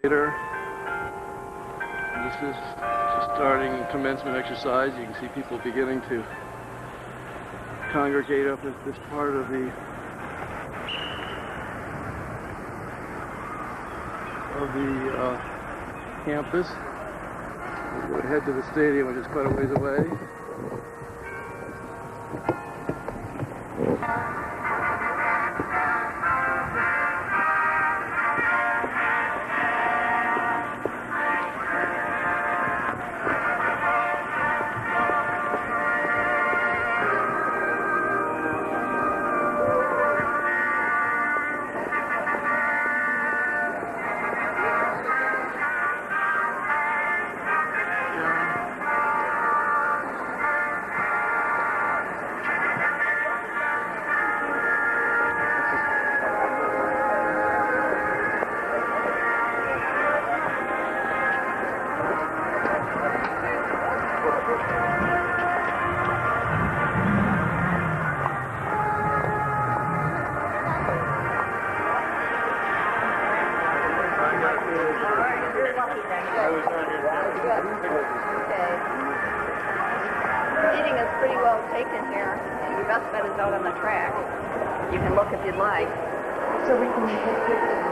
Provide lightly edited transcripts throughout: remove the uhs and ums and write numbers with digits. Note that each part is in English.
Later, this is just starting commencement exercise. You can see people beginning to congregate up at this part of the campus. We'll head to the stadium, which is quite a ways away. Seating is pretty well taken here, and your best bet is out on the track. You can look if you'd like. So we can take pictures.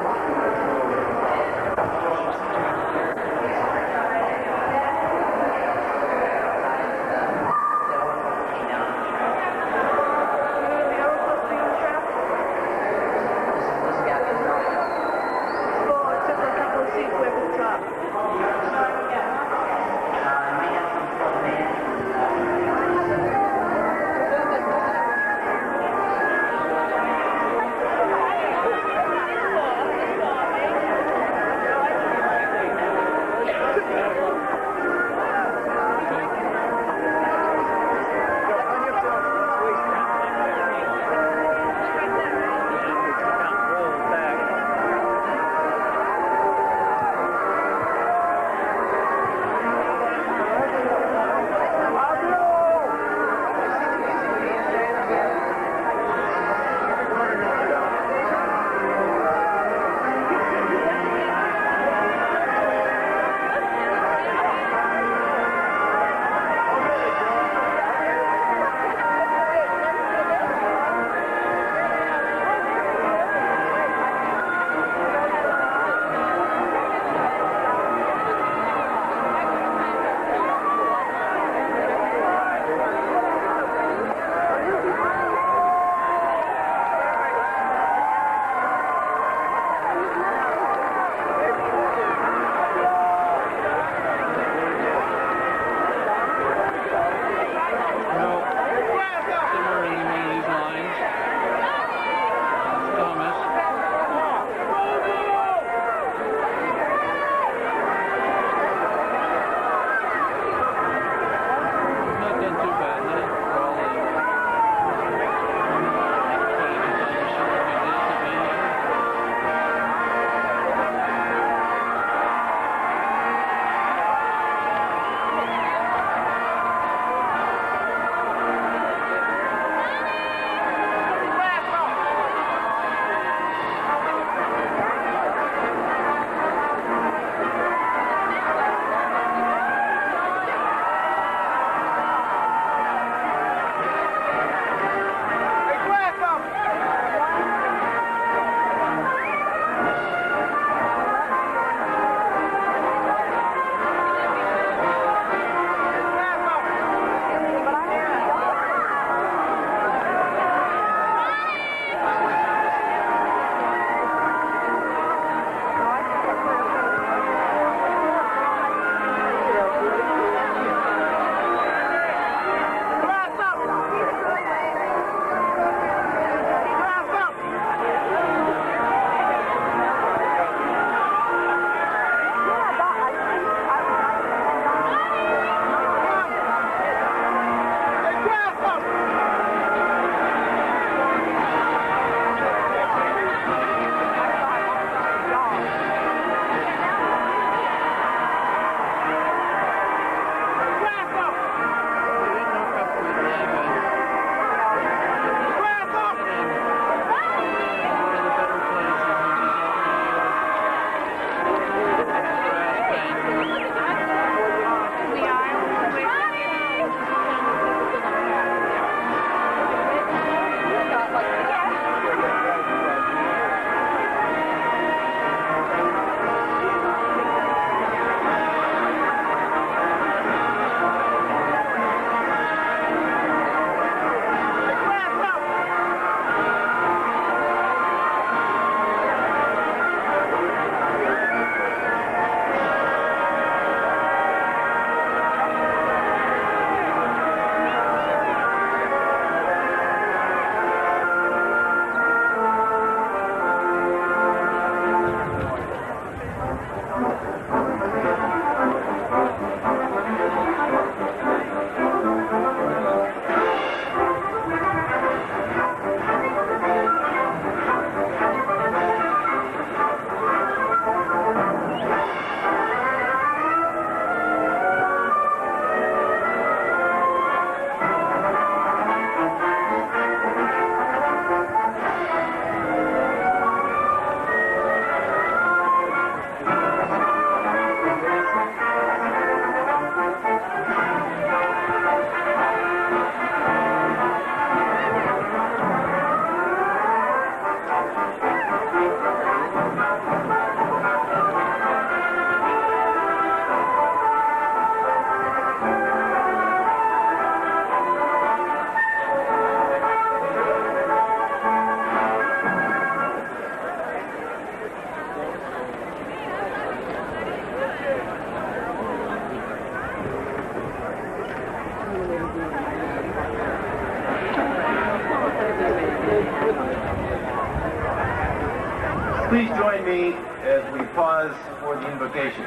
join me as we pause for the invocation.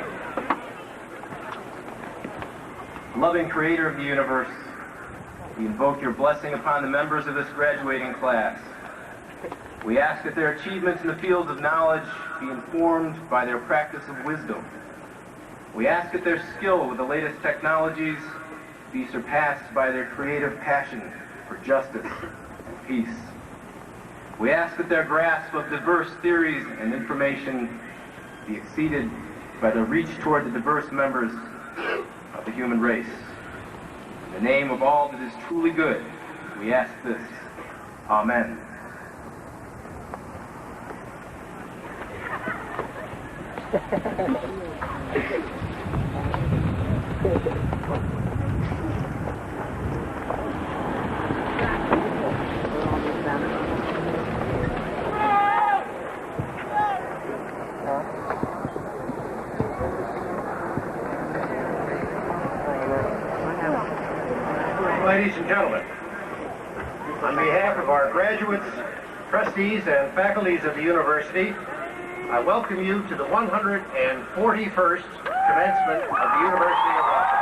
Loving Creator of the universe, we invoke your blessing upon the members of this graduating class. We ask that their achievements in the fields of knowledge be informed by their practice of wisdom. We ask that their skill with the latest technologies be surpassed by their creative passion for justice and peace. We ask that their grasp of diverse theories and information be exceeded by the reach toward the diverse members of the human race. In the name of all that is truly good, we ask this. Amen. Ladies and gentlemen, on behalf of our graduates, trustees, and faculties of the university, I welcome you to the 141st commencement of the University of Rochester.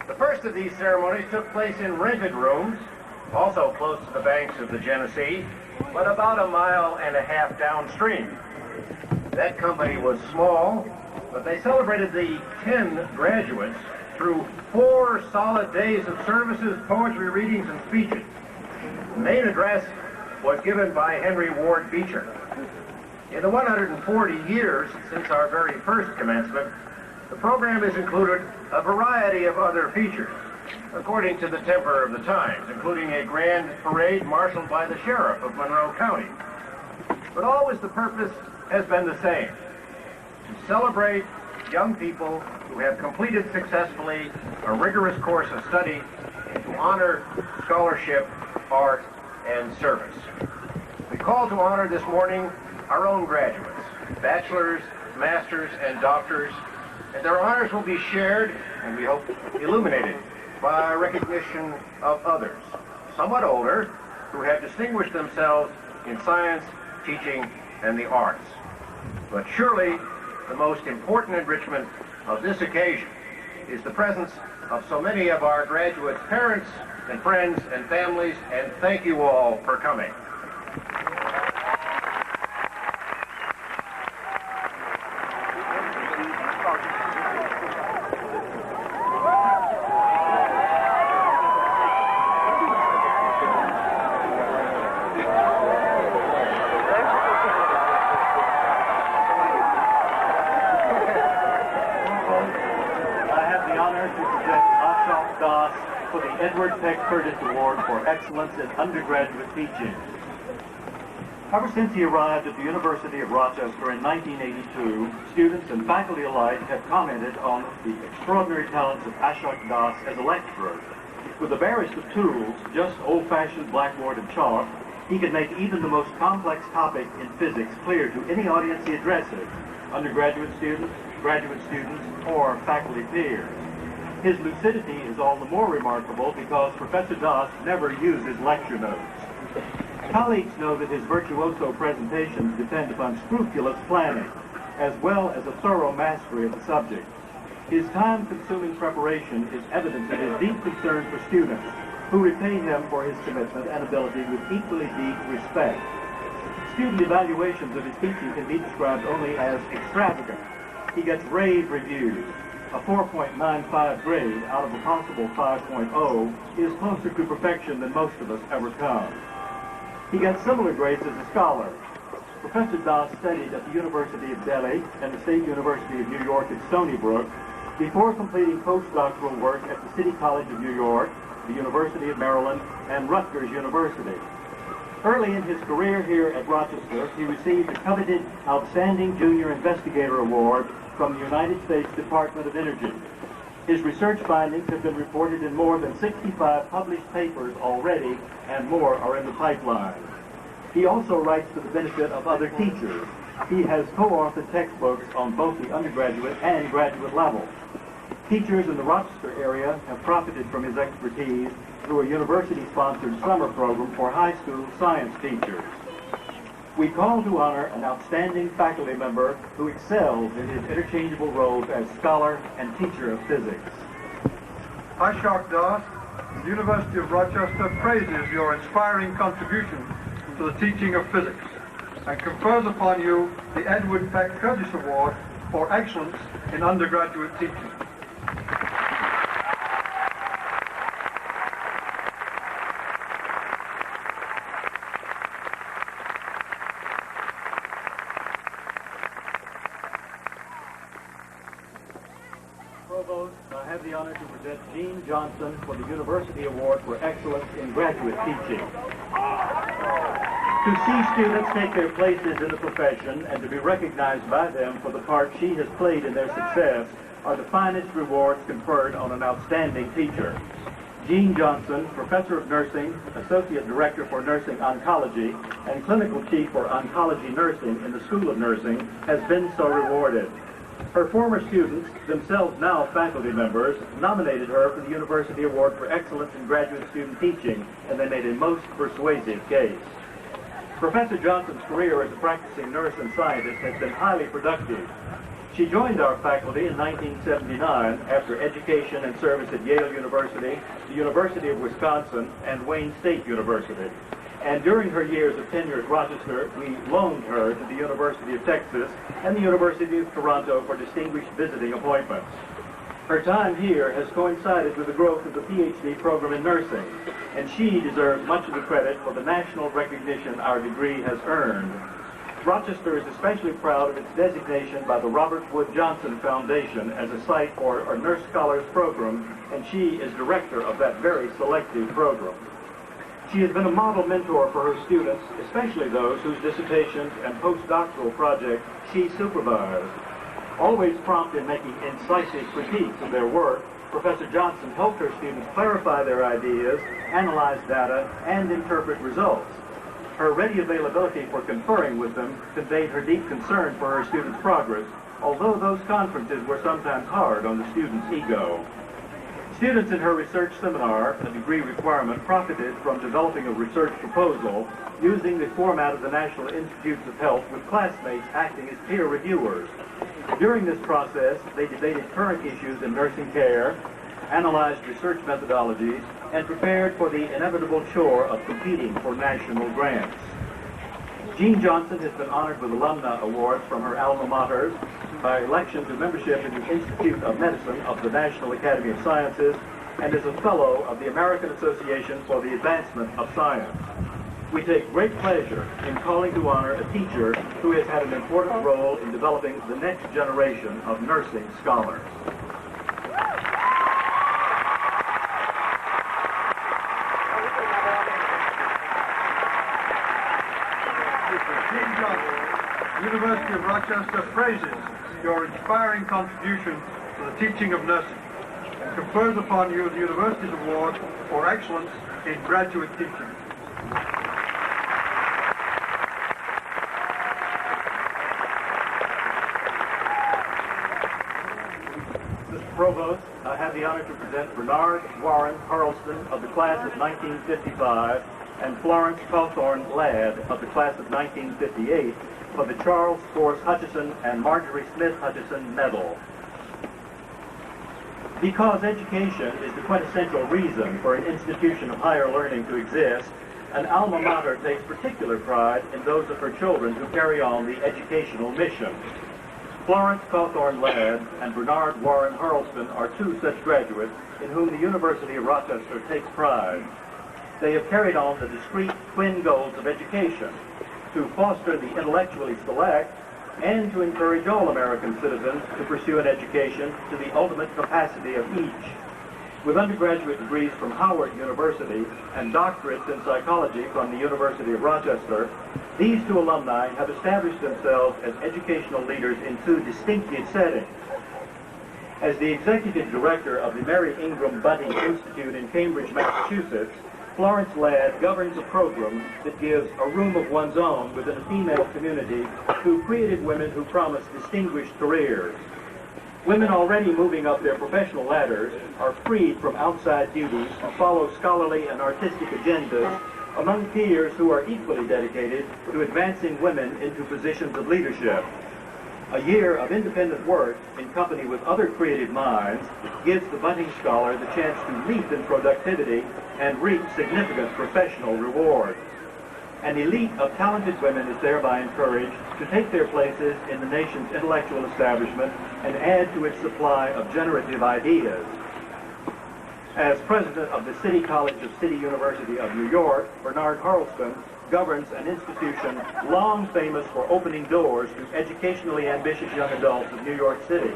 The first of these ceremonies took place in rented rooms, also close to the banks of the Genesee, but about 1.5 miles downstream. That company was small, but they celebrated the 10 graduates through 4 solid days of services, poetry readings, and speeches. The main address was given by Henry Ward Beecher. In the 140 years since our very first commencement, the program has included a variety of other features, according to the temper of the times, including a grand parade marshaled by the sheriff of Monroe County. But always the purpose has been the same: to celebrate young people who have completed successfully a rigorous course of study and to honor scholarship, art, and service. We call to honor this morning our own graduates, bachelors, masters, and doctors, and their honors will be shared, and we hope illuminated, by recognition of others, somewhat older, who have distinguished themselves in science, teaching, and the arts. But surely the most important enrichment of this occasion is the presence of so many of our graduates' parents and friends and families, and thank you all for coming. Award for Excellence in Undergraduate Teaching. Ever since he arrived at the University of Rochester in 1982, students and faculty alike have commented on the extraordinary talents of Ashok Das as a lecturer. With the barest of tools, just old-fashioned blackboard and chalk, he could make even the most complex topic in physics clear to any audience he addresses, undergraduate students, graduate students, or faculty peers. His lucidity is all the more remarkable because Professor Das never uses lecture notes. Colleagues know that his virtuoso presentations depend upon scrupulous planning, as well as a thorough mastery of the subject. His time-consuming preparation is evidence of his deep concern for students, who repay him for his commitment and ability with equally deep respect. Student evaluations of his teaching can be described only as extravagant. He gets rave reviews. A 4.95 grade out of a possible 5.0 is closer to perfection than most of us ever come. He gets similar grades as a scholar. Professor Das studied at the University of Delhi and the State University of New York at Stony Brook before completing postdoctoral work at the City College of New York, the University of Maryland, and Rutgers University. Early in his career here at Rochester, he received the coveted Outstanding Junior Investigator Award from the United States Department of Energy. His research findings have been reported in more than 65 published papers already, and more are in the pipeline. He also writes for the benefit of other teachers. He has co-authored textbooks on both the undergraduate and graduate level. Teachers in the Rochester area have profited from his expertise, through a university-sponsored summer program for high school science teachers. We call to honor an outstanding faculty member who excels in his interchangeable roles as scholar and teacher of physics. Ashok Das, the University of Rochester praises your inspiring contribution to the teaching of physics and confers upon you the Edward Peck Curtis Award for excellence in undergraduate teaching. Provost, I have the honor to present Gene Johnson for the University Award for Excellence in Graduate Teaching. To see students take their places in the profession and to be recognized by them for the part she has played in their success are the finest rewards conferred on an outstanding teacher. Gene Johnson, Professor of Nursing, Associate Director for Nursing Oncology, and Clinical Chief for Oncology Nursing in the School of Nursing, has been so rewarded. Her former students, themselves now faculty members, nominated her for the University Award for Excellence in Graduate Student Teaching, and they made a most persuasive case. Professor Johnson's career as a practicing nurse and scientist has been highly productive. She joined our faculty in 1979 after education and service at Yale University, the University of Wisconsin, and Wayne State University. And during her years of tenure at Rochester, we loaned her to the University of Texas and the University of Toronto for distinguished visiting appointments. Her time here has coincided with the growth of the PhD program in nursing, and she deserves much of the credit for the national recognition our degree has earned. Rochester is especially proud of its designation by the Robert Wood Johnson Foundation as a site for our Nurse Scholars Program, and she is director of that very selective program. She has been a model mentor for her students, especially those whose dissertations and postdoctoral projects she supervised. Always prompt in making incisive critiques of their work, Professor Johnson helped her students clarify their ideas, analyze data, and interpret results. Her ready availability for conferring with them conveyed her deep concern for her students' progress, although those conferences were sometimes hard on the student's ego. Students in her research seminar, a degree requirement, profited from developing a research proposal using the format of the National Institutes of Health with classmates acting as peer reviewers. During this process, they debated current issues in nursing care, analyzed research methodologies, and prepared for the inevitable chore of competing for national grants. Jean Johnson has been honored with alumna awards from her alma maters, by election to membership in the Institute of Medicine of the National Academy of Sciences, and is a fellow of the American Association for the Advancement of Science. We take great pleasure in calling to honor a teacher who has had an important role in developing the next generation of nursing scholars. Gene Johnson, University of Rochester praises your inspiring contribution to the teaching of nursing and confers upon you the University's Award for Excellence in Graduate Teaching. Mr. Provost, I have the honor to present Bernard Warren Harleston of the class of 1955 and Florence Cawthorn Ladd of the class of 1958 for the Charles Force Hutchison and Marjorie Smith Hutchison Medal. Because education is the quintessential reason for an institution of higher learning to exist, an alma mater takes particular pride in those of her children who carry on the educational mission. Florence Cawthorn Ladd and Bernard Warren Harleston are two such graduates in whom the University of Rochester takes pride. They have carried on the discrete twin goals of education: to foster the intellectually select and to encourage all American citizens to pursue an education to the ultimate capacity of each. With undergraduate degrees from Howard University and doctorates in psychology from the University of Rochester, these two alumni have established themselves as educational leaders in two distinctive settings. As the executive director of the Mary Ingram Bunting Institute in Cambridge, Massachusetts, Florence Ladd governs a program that gives a room of one's own within a female community to creative women who promise distinguished careers. Women already moving up their professional ladders are freed from outside duties to follow scholarly and artistic agendas among peers who are equally dedicated to advancing women into positions of leadership. A year of independent work in company with other creative minds gives the budding scholar the chance to leap in productivity and reap significant professional reward. An elite of talented women is thereby encouraged to take their places in the nation's intellectual establishment and add to its supply of generative ideas. As president of the City College of City University of New York, Bernard Harleston governs an institution long famous for opening doors to educationally ambitious young adults of New York City.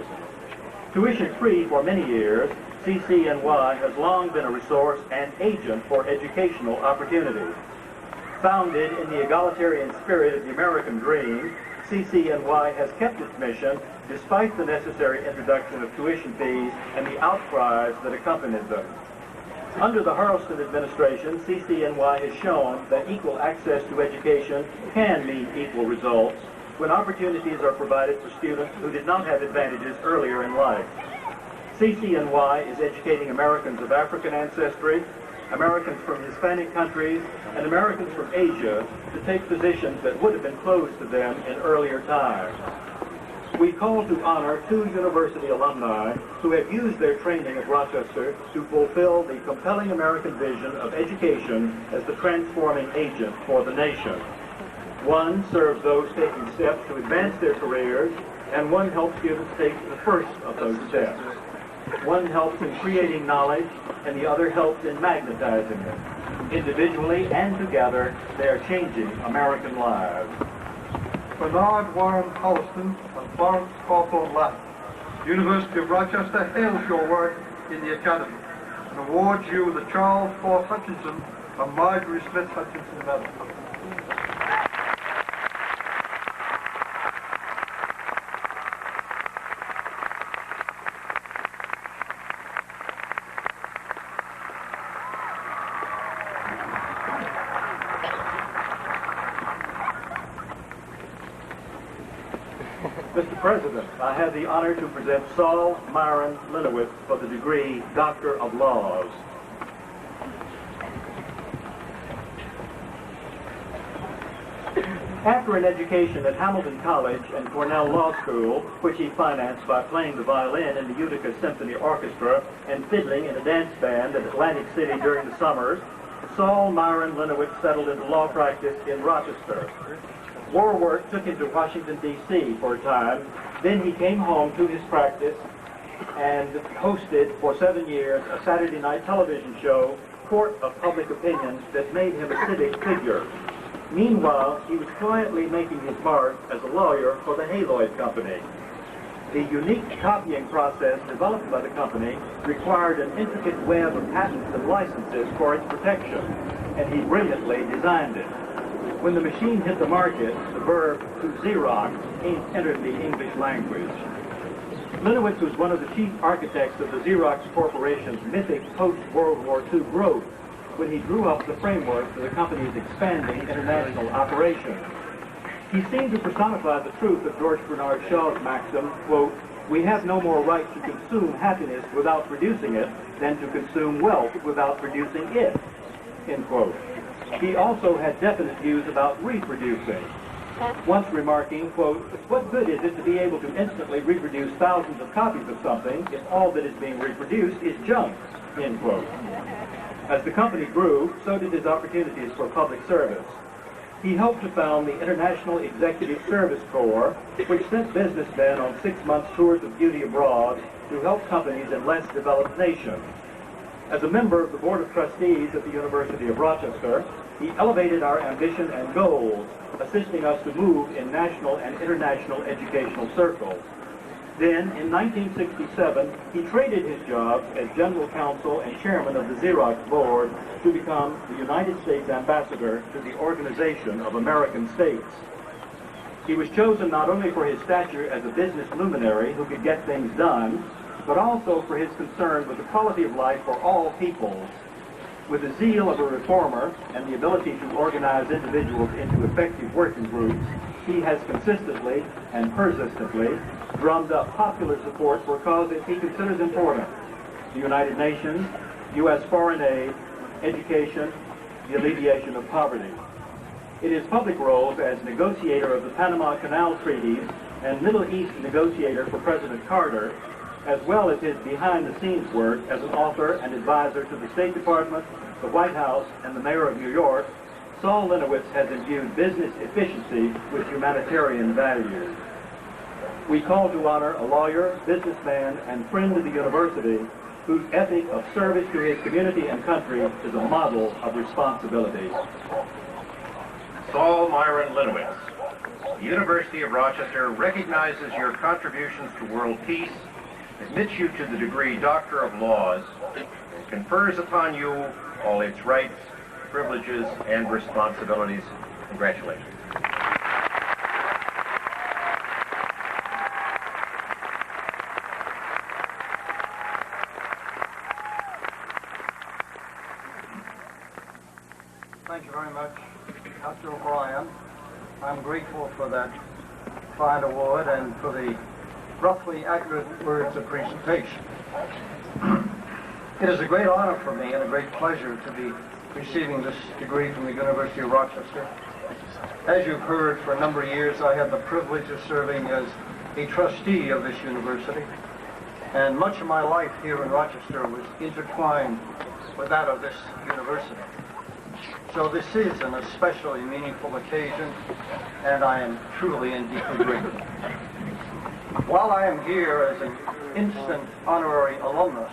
Tuition-free for many years, CCNY has long been a resource and agent for educational opportunity. Founded in the egalitarian spirit of the American dream, CCNY has kept its mission despite the necessary introduction of tuition fees and the outcries that accompanied them. Under the Harleston administration, CCNY has shown that equal access to education can mean equal results when opportunities are provided for students who did not have advantages earlier in life. CCNY is educating Americans of African ancestry, Americans from Hispanic countries, and Americans from Asia to take positions that would have been closed to them in earlier times. We call to honor 2 university alumni who have used their training at Rochester to fulfill the compelling American vision of education as the transforming agent for the nation. One serves those taking steps to advance their careers, and one helps students take the first of those steps. One helps in creating knowledge, and the other helps in magnetizing it. Individually and together, they are changing American lives. Bernard Warren Holliston and Florence Cawthorne Latt, University of Rochester hails your work in the Academy and awards you the Charles Force Hutchinson and Marjorie Smith Hutchinson Medal. Mr. President, I have the honor to present Saul Myron Lenowitz for the degree Doctor of Laws. After an education at Hamilton College and Cornell Law School, which he financed by playing the violin in the Utica Symphony Orchestra and fiddling in a dance band at Atlantic City during the summers, Saul Myron Lenowitz settled into law practice in Rochester. War work took him to Washington, D.C. for a time. Then he came home to his practice and hosted for 7 years a Saturday night television show, Court of Public Opinion, that made him a civic figure. Meanwhile, he was quietly making his mark as a lawyer for the Haloid Company. The unique copying process developed by the company required an intricate web of patents and licenses for its protection, and he brilliantly designed it. When the machine hit the market, the verb to Xerox entered the English language. Lenowitz was one of the chief architects of the Xerox Corporation's mythic post-World War II growth when he drew up the framework for the company's expanding international operations. He seemed to personify the truth of George Bernard Shaw's maxim, quote, "We have no more right to consume happiness without producing it than to consume wealth without producing it," end quote. He also had definite views about reproducing, once remarking, quote, "What good is it to be able to instantly reproduce thousands of copies of something if all that is being reproduced is junk," end quote. As the company grew, so did his opportunities for public service. He helped to found the International Executive Service Corps, which sent businessmen on 6-month tours of duty abroad to help companies in less developed nations. As a member of the Board of Trustees at the University of Rochester, he elevated our ambition and goals, assisting us to move in national and international educational circles. Then, in 1967, he traded his job as General Counsel and Chairman of the Xerox Board to become the United States Ambassador to the Organization of American States. He was chosen not only for his stature as a business luminary who could get things done, but also for his concern with the quality of life for all peoples. With the zeal of a reformer and the ability to organize individuals into effective working groups, he has consistently and persistently drummed up popular support for causes he considers important: the United Nations, U.S. foreign aid, education, the alleviation of poverty. In his public roles as negotiator of the Panama Canal treaties and Middle East negotiator for President Carter, as well as his behind-the-scenes work as an author and advisor to the State Department, the White House, and the Mayor of New York, Saul Linowitz has imbued business efficiency with humanitarian values. We call to honor a lawyer, businessman, and friend of the university whose ethic of service to his community and country is a model of responsibility. Saul Myron Linowitz. The University of Rochester recognizes your contributions to world peace, admits you to the degree Doctor of Laws, and confers upon you all its rights, privileges, and responsibilities. Congratulations. Thank you very much, Dr. O'Brien. I'm grateful for that fine award and for the roughly accurate words of presentation. It is a great honor for me and a great pleasure to be receiving this degree from the University of Rochester. As you've heard, for a number of years I had the privilege of serving as a trustee of this university, and much of my life here in Rochester was intertwined with that of this university. So this is an especially meaningful occasion, and I am truly and deeply grateful. While I am here as an instant honorary alumnus,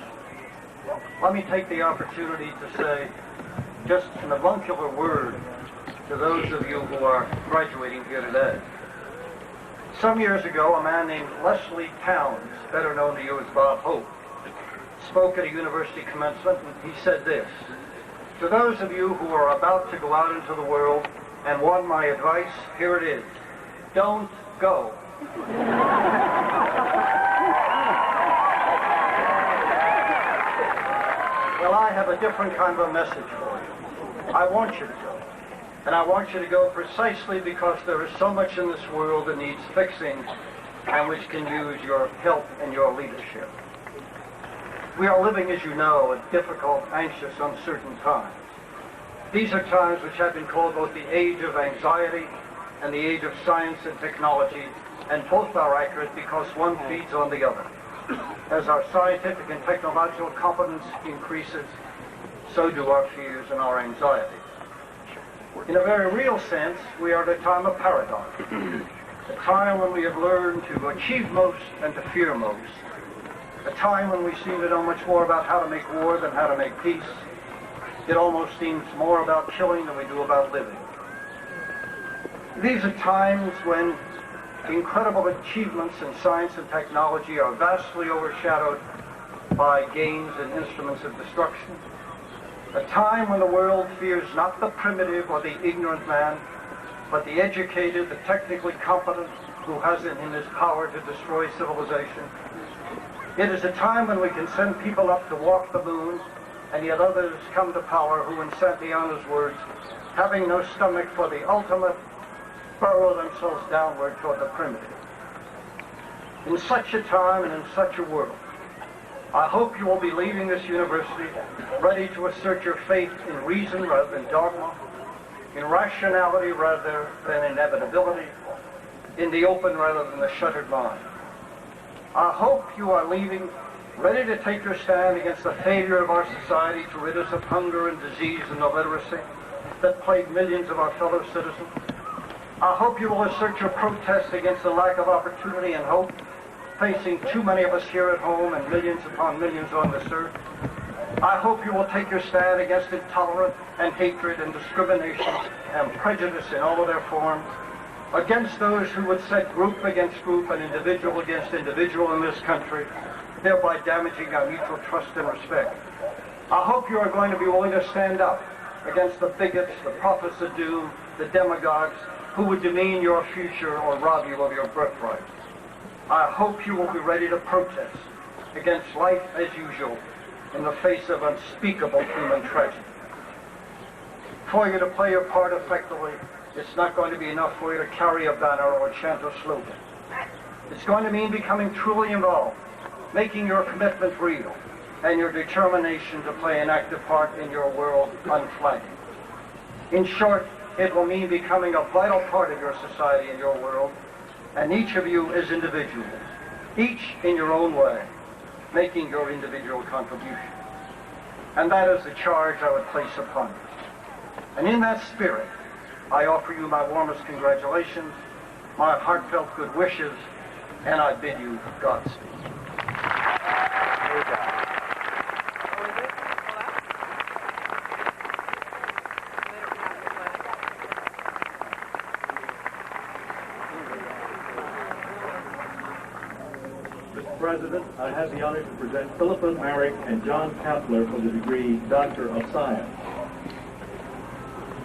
let me take the opportunity to say just an avuncular word to those of you who are graduating here today. Some years ago, a man named Leslie Towns, better known to you as Bob Hope, spoke at a university commencement, and he said this: "To those of you who are about to go out into the world and want my advice, here it is. Don't go." Well, I have a different kind of a message for you. I want you to go. And I want you to go precisely because there is so much in this world that needs fixing and which can use your help and your leadership. We are living, as you know, at difficult, anxious, uncertain times. These are times which have been called both the age of anxiety and the age of science and technology, and both are accurate because one feeds on the other. As our scientific and technological competence increases, so do our fears and our anxieties. In a very real sense, we are at a time of paradox, a time when we have learned to achieve most and to fear most, a time when we seem to know much more about how to make war than how to make peace. It almost seems more about killing than we do about living. These are times when incredible achievements in science and technology are vastly overshadowed by gains in instruments of destruction. A time when the world fears not the primitive or the ignorant man, but the educated, the technically competent, who has it in his power to destroy civilization. It is a time when we can send people up to walk the moon, and yet others come to power who, in Santayana's words, having no stomach for the ultimate, burrow themselves downward toward the primitive. In such a time and in such a world, I hope you will be leaving this university ready to assert your faith in reason rather than dogma, in rationality rather than inevitability, in the open rather than the shuttered mind. I hope you are leaving ready to take your stand against the failure of our society to rid us of hunger and disease and illiteracy that plague millions of our fellow citizens. I hope you will assert your protest against the lack of opportunity and hope facing too many of us here at home and millions upon millions on this earth. I hope you will take your stand against intolerance and hatred and discrimination and prejudice in all of their forms, against those who would set group against group and individual against individual in this country, thereby damaging our mutual trust and respect. I hope you are going to be willing to stand up against the bigots, the prophets of doom, the demagogues who would demean your future or rob you of your birthright. I hope you will be ready to protest against life as usual in the face of unspeakable human tragedy. For you to play your part effectively, it's not going to be enough for you to carry a banner or chant a slogan. It's going to mean becoming truly involved, making your commitment real, and your determination to play an active part in your world unflagging. In short, it will mean becoming a vital part of your society and your world, and each of you as individuals, each in your own way, making your individual contribution. And that is the charge I would place upon you. And in that spirit, I offer you my warmest congratulations, my heartfelt good wishes, and I bid you Godspeed. Mr. President, I have the honor to present Philippa Marek and John Kapler for the degree Doctor of Science.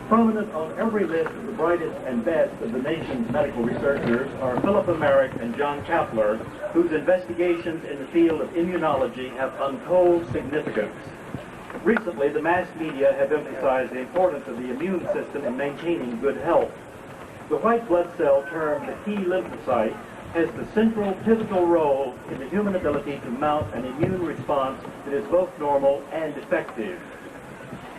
Prominent on every list of the brightest and best of the nation's medical researchers are Philippa Marek and John Kapler, whose investigations in the field of immunology have untold significance. Recently, the mass media have emphasized the importance of the immune system in maintaining good health. The white blood cell, termed the T lymphocyte, has the central pivotal role in the human ability to mount an immune response that is both normal and effective.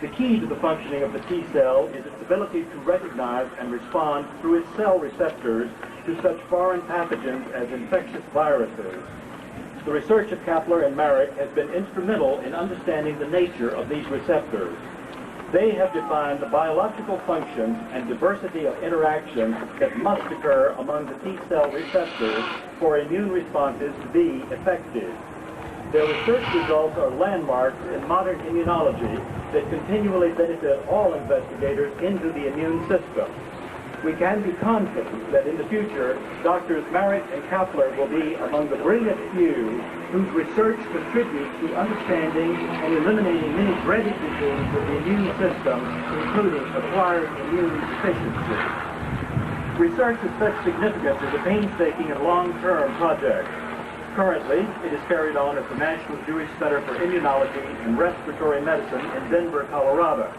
The key to the functioning of the T cell is its ability to recognize and respond through its cell receptors to such foreign pathogens as infectious viruses. The research of Kapler and Marek has been instrumental in understanding the nature of these receptors. They have defined the biological functions and diversity of interaction that must occur among the T cell receptors for immune responses to be effective. Their research results are landmarks in modern immunology that continually benefit all investigators into the immune system. We can be confident that in the future, Drs. Marek and Kapler will be among the brilliant few whose research contributes to understanding and eliminating many dreaded diseases of the immune system, including acquired immune deficiency. Research of such significance is a painstaking and long-term project. Currently, it is carried on at the National Jewish Center for Immunology and Respiratory Medicine in Denver, Colorado.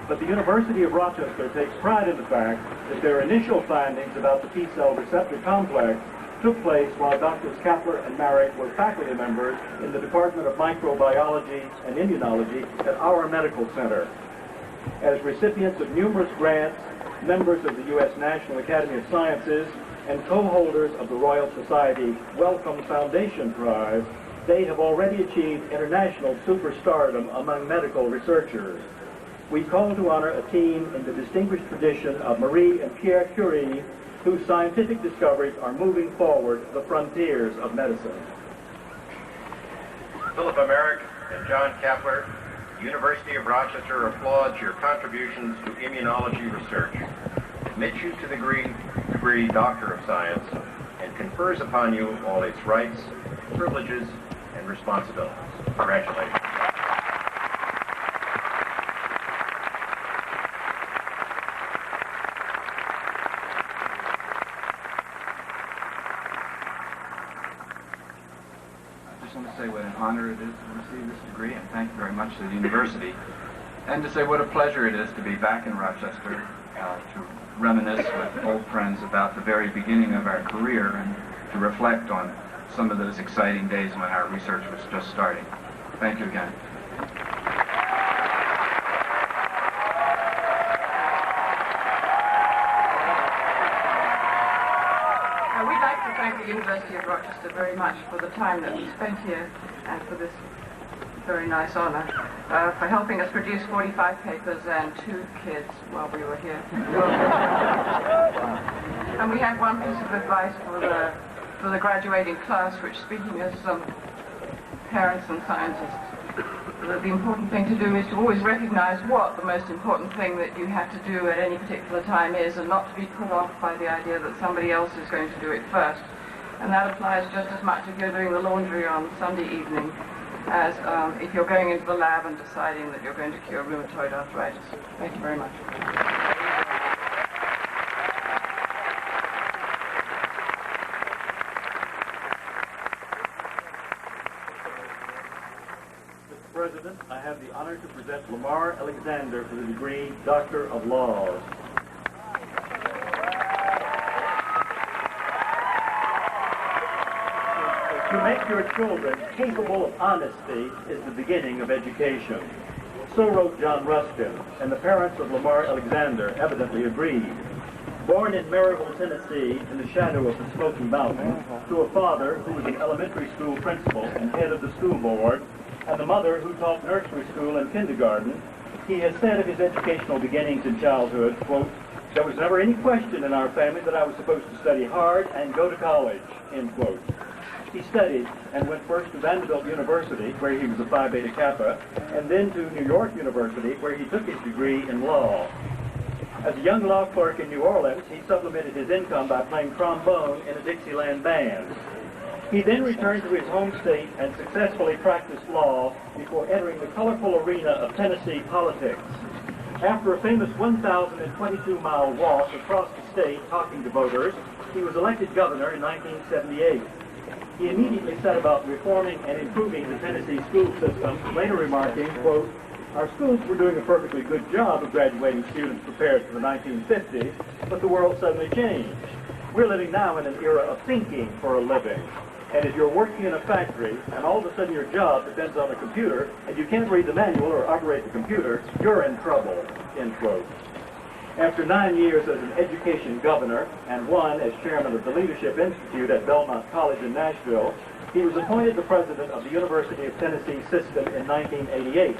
But the University of Rochester takes pride in the fact that their initial findings about the T-cell receptor complex took place while Drs. Kapler and Marek were faculty members in the Department of Microbiology and Immunology at our medical center. As recipients of numerous grants, members of the U.S. National Academy of Sciences, and co-holders of the Royal Society Wellcome Foundation Prize, they have already achieved international superstardom among medical researchers. We call to honor a team in the distinguished tradition of Marie and Pierre Curie, whose scientific discoveries are moving forward the frontiers of medicine. Philippa Marek and John Kapler, University of Rochester applauds your contributions to immunology research, admits you to the degree Doctor of Science, and confers upon you all its rights, privileges, and responsibilities. Congratulations. I just want to say what an honor it is to receive this degree, and thank you very much to the university, and to say what a pleasure it is to be back in Rochester to reminisce with old friends about the very beginning of our career and to reflect on some of those exciting days when our research was just starting. Thank you again. We'd like to thank the University of Rochester very much for the time that we spent here and for this very nice honor, for helping us produce 45 papers and 2 kids while we were here. And we have one piece of advice for the graduating class, which, speaking as some parents and scientists, the important thing to do is to always recognize what the most important thing that you have to do at any particular time is, and not to be put off by the idea that somebody else is going to do it first. And that applies just as much if you're doing the laundry on Sunday evening as if you're going into the lab and deciding that you're going to cure rheumatoid arthritis. Thank you very much. Mr. President, I have the honor to present Lamar Alexander for the degree Doctor of Laws. To make your children capable of honesty is the beginning of education. So wrote John Ruskin, and the parents of Lamar Alexander evidently agreed. Born in Maryville, Tennessee, in the shadow of the Smoky Mountains, to a father who was an elementary school principal and head of the school board, and a mother who taught nursery school and kindergarten, he has said of his educational beginnings in childhood, quote, "There was never any question in our family that I was supposed to study hard and go to college," end quote. He studied and went first to Vanderbilt University, where he was a Phi Beta Kappa, and then to New York University, where he took his degree in law. As a young law clerk in New Orleans, he supplemented his income by playing trombone in a Dixieland band. He then returned to his home state and successfully practiced law before entering the colorful arena of Tennessee politics. After a famous 1,022-mile walk across the state talking to voters, he was elected governor in 1978. He immediately set about reforming and improving the Tennessee school system, later remarking, quote, "Our schools were doing a perfectly good job of graduating students prepared for the 1950s, but the world suddenly changed. We're living now in an era of thinking for a living. And if you're working in a factory and all of a sudden your job depends on a computer and you can't read the manual or operate the computer, you're in trouble," end quote. After 9 years as an education governor and one as chairman of the Leadership Institute at Belmont College in Nashville, he was appointed the president of the University of Tennessee system in 1988.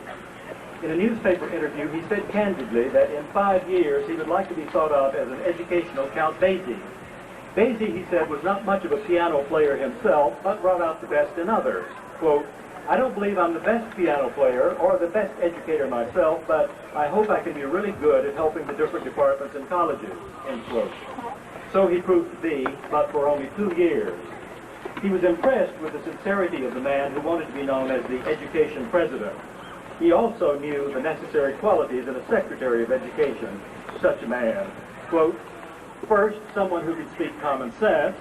In a newspaper interview, he said candidly that in 5 years he would like to be thought of as an educational Count Basie. Basie, he said, was not much of a piano player himself, but brought out the best in others. Quote, "I don't believe I'm the best piano player or the best educator myself, but I hope I can be really good at helping the different departments in colleges," end quote. So he proved to be, but for only 2 years. He was impressed with the sincerity of the man who wanted to be known as the education president. He also knew the necessary qualities in a secretary of education, such a man. Quote, "First, someone who could speak common sense.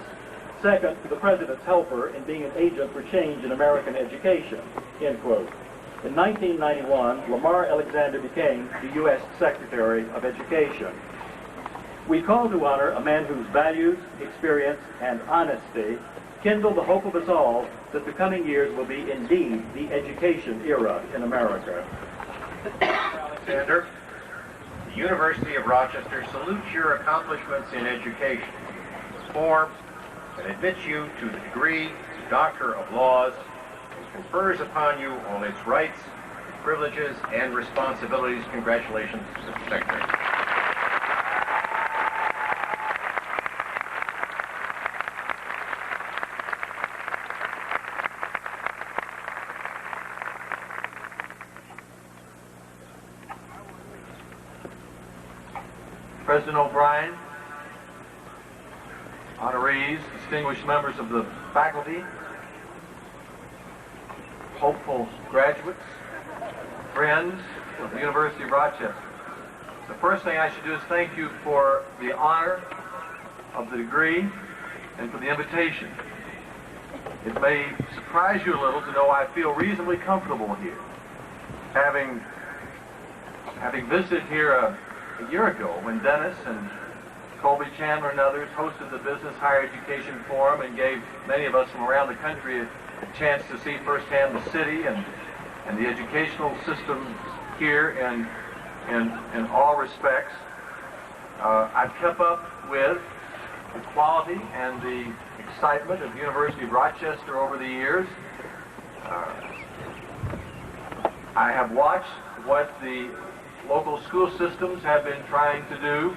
Second, the president's helper in being an agent for change in American education," end quote. In 1991, Lamar Alexander became the U.S. Secretary of Education. We call to honor a man whose values, experience, and honesty kindle the hope of us all that the coming years will be indeed the education era in America. Alexander, the University of Rochester salutes your accomplishments in education, forms, and admits you to the degree Doctor of Laws, and confers upon you all its rights, privileges, and responsibilities. Congratulations, Mr. Secretary. President O'Brien, honorees, distinguished members of the faculty, hopeful graduates, friends of the University of Rochester. The first thing I should do is thank you for the honor of the degree and for the invitation. It may surprise you a little to know I feel reasonably comfortable here. Having visited here a year ago when Dennis and Colby Chandler and others hosted the Business Higher Education Forum and gave many of us from around the country a chance to see firsthand the city and the educational system here in all respects. I've kept up with the quality and the excitement of the University of Rochester over the years. I have watched what the local school systems have been trying to do,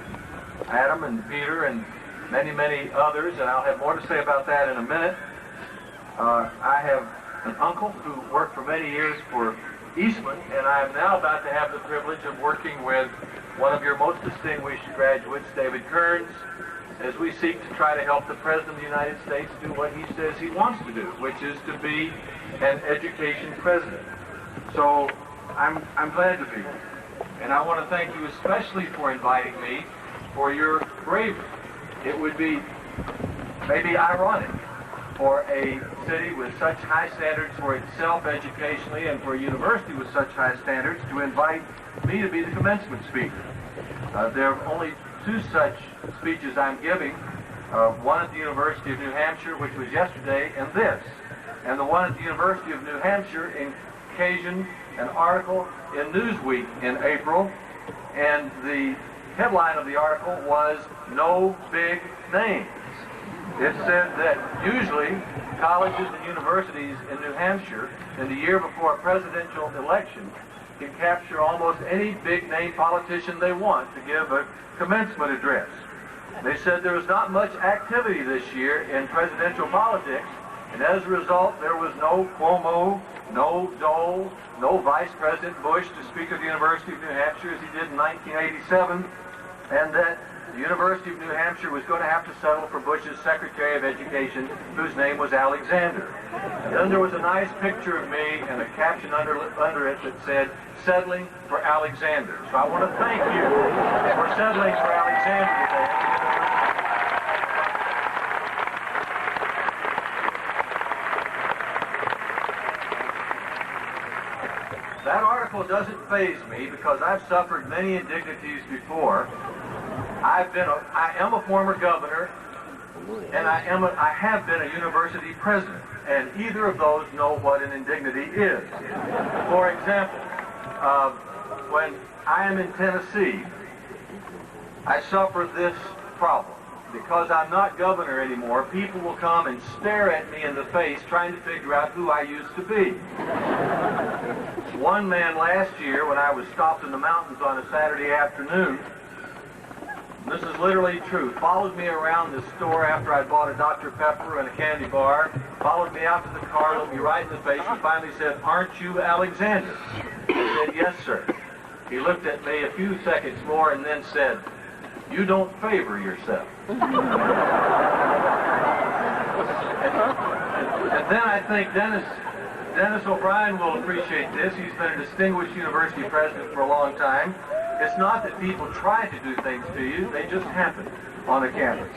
Adam and Peter and many, many others, and I'll have more to say about that in a minute. I have an uncle who worked for many years for Eastman, and I am now about to have the privilege of working with one of your most distinguished graduates, David Kearns, as we seek to try to help the President of the United States do what he says he wants to do, which is to be an education president. So I'm glad to be here. And I want to thank you especially for inviting me, for your bravery. It would be maybe ironic for a city with such high standards for itself educationally and for a university with such high standards to invite me to be the commencement speaker. There are only two such speeches I'm giving, one at the University of New Hampshire, which was yesterday, and this. And the one at the University of New Hampshire occasioned an article in Newsweek in April, and the headline of the article was "No Big Names." It said that usually colleges and universities in New Hampshire, in the year before a presidential election, can capture almost any big-name politician they want to give a commencement address. They said there was not much activity this year in presidential politics, and as a result, there was no Cuomo, no Dole, no Vice President Bush to speak at the University of New Hampshire as he did in 1987, and that the University of New Hampshire was going to have to settle for Bush's Secretary of Education, whose name was Alexander. And then there was a nice picture of me and a caption under it that said, "Settling for Alexander." So I want to thank you for settling for Alexander today. That article doesn't faze me because I've suffered many indignities before. I am a former governor, and I have been a university president, and either of those know what an indignity is. For example, when I am in Tennessee, I suffer this problem. Because I'm not governor anymore, people will come and stare at me in the face trying to figure out who I used to be. One man last year, when I was stopped in the mountains on a Saturday afternoon, this is literally true, followed me around the store after I bought a Dr. Pepper and a candy bar, followed me out to the car, looked me right in the face, and finally said, "Aren't you Alexander?" I said, "Yes, sir." He looked at me a few seconds more and then said, "You don't favor yourself." And then I think Dennis O'Brien will appreciate this. He's been a distinguished university president for a long time. It's not that people try to do things to you, they just happen on a campus.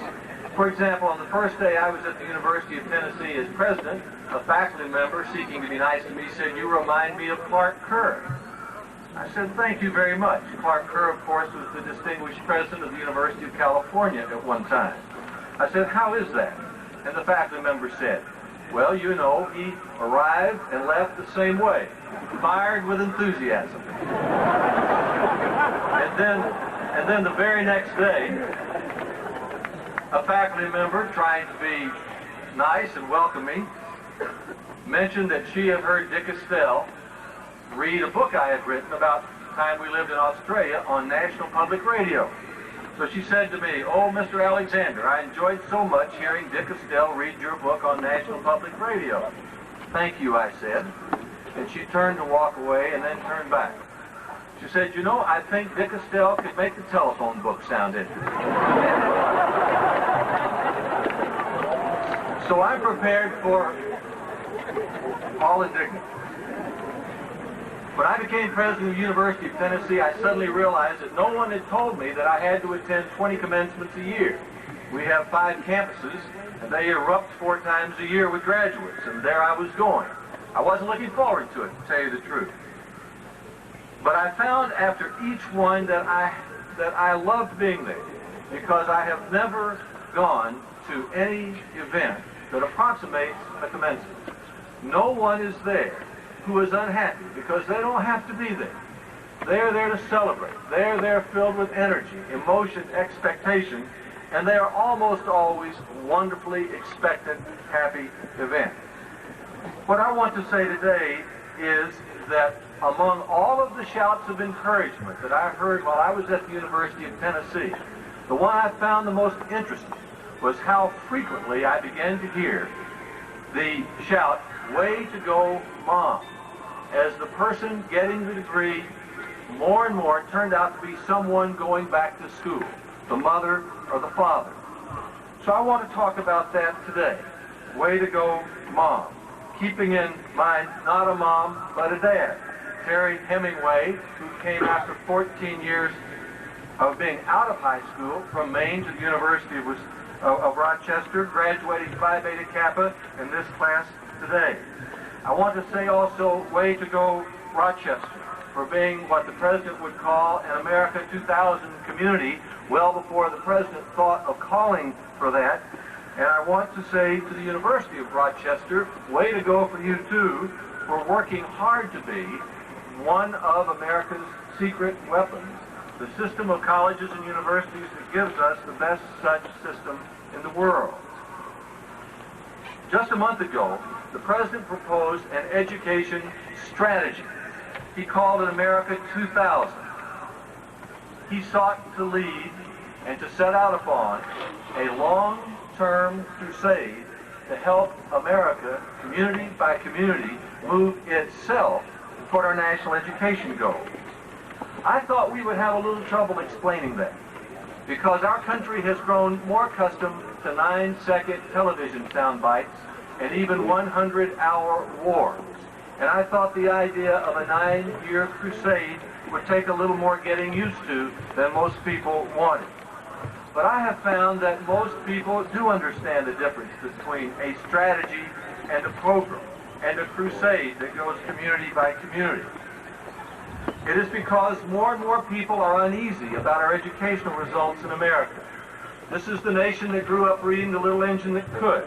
For example, on the first day I was at the University of Tennessee as president, a faculty member seeking to be nice to me said, "You remind me of Clark Kerr." I said, "Thank you very much." Clark Kerr, of course, was the distinguished president of the University of California at one time. I said, "How is that?" And the faculty member said, "Well, you know, he arrived and left the same way, fired with enthusiasm." And then the very next day, a faculty member, trying to be nice and welcoming, mentioned that she had heard Dick Estelle read a book I had written about the time we lived in Australia on National Public Radio. So she said to me, "Oh, Mr. Alexander, I enjoyed so much hearing Dick Estelle read your book on National Public Radio." "Thank you," I said. And she turned to walk away and then turned back. She said, "You know, I think Dick Estelle could make the telephone book sound interesting." So I'm prepared for all indignity. When I became president of the University of Tennessee, I suddenly realized that no one had told me that I had to attend 20 commencements a year. We have 5 campuses, and they erupt 4 times a year with graduates, and there I was going. I wasn't looking forward to it, to tell you the truth. But I found after each one that I loved being there, because I have never gone to any event that approximates a commencement. No one is there who is unhappy because they don't have to be there. They're there to celebrate. They're there filled with energy, emotion, expectation, and they are almost always wonderfully expectant, happy events. What I want to say today is that among all of the shouts of encouragement that I heard while I was at the University of Tennessee, the one I found the most interesting was how frequently I began to hear the shout, "Way to go, Mom," as the person getting the degree more and more turned out to be someone going back to school, the mother or the father. So I want to talk about that today. Way to go, Mom. Keeping in mind not a mom, but a dad. Terry Hemingway, who came after 14 years of being out of high school from Maine to the University of Rochester, graduating Phi Beta Kappa in this class today. I want to say also, way to go Rochester, for being what the President would call an America 2000 community, well before the President thought of calling for that. And I want to say to the University of Rochester, way to go for you too, for working hard to be one of America's secret weapons, the system of colleges and universities that gives us the best such system in the world. Just a month ago, the President proposed an education strategy. He called it America 2000. He sought to lead and to set out upon a long-term crusade to help America, community by community, move itself toward our national education goals. I thought we would have a little trouble explaining that, because our country has grown more accustomed to 9-second television sound bites and even 100-hour wars. And I thought the idea of a 9-year crusade would take a little more getting used to than most people wanted. But I have found that most people do understand the difference between a strategy and a program, and a crusade that goes community by community. It is because more and more people are uneasy about our educational results in America. This is the nation that grew up reading The Little Engine That Could.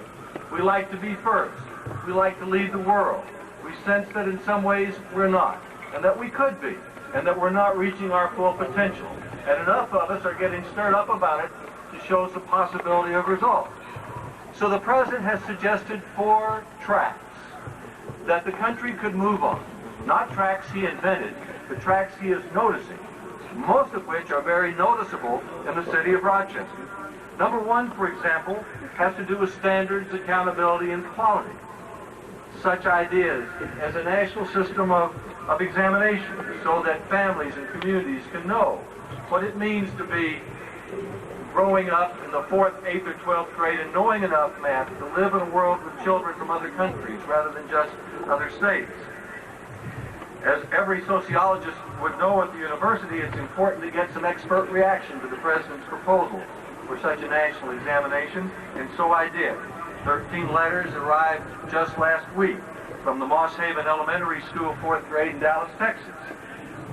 We like to be first. We like to lead the world. We sense that in some ways we're not, and that we could be, and that we're not reaching our full potential. And enough of us are getting stirred up about it to show some possibility of results. So the President has suggested 4 tracks that the country could move on. Not tracks he invented, but tracks he is noticing, most of which are very noticeable in the city of Rochester. Number 1, for example, has to do with standards, accountability, and quality. Such ideas as a national system of examination, so that families and communities can know what it means to be growing up in the 4th, 8th, or 12th grade and knowing enough math to live in a world with children from other countries rather than just other states. As every sociologist would know at the university, it's important to get some expert reaction to the President's proposal for such a national examination, and so I did. 13 letters arrived just last week from the Moss Haven Elementary School 4th grade in Dallas, Texas.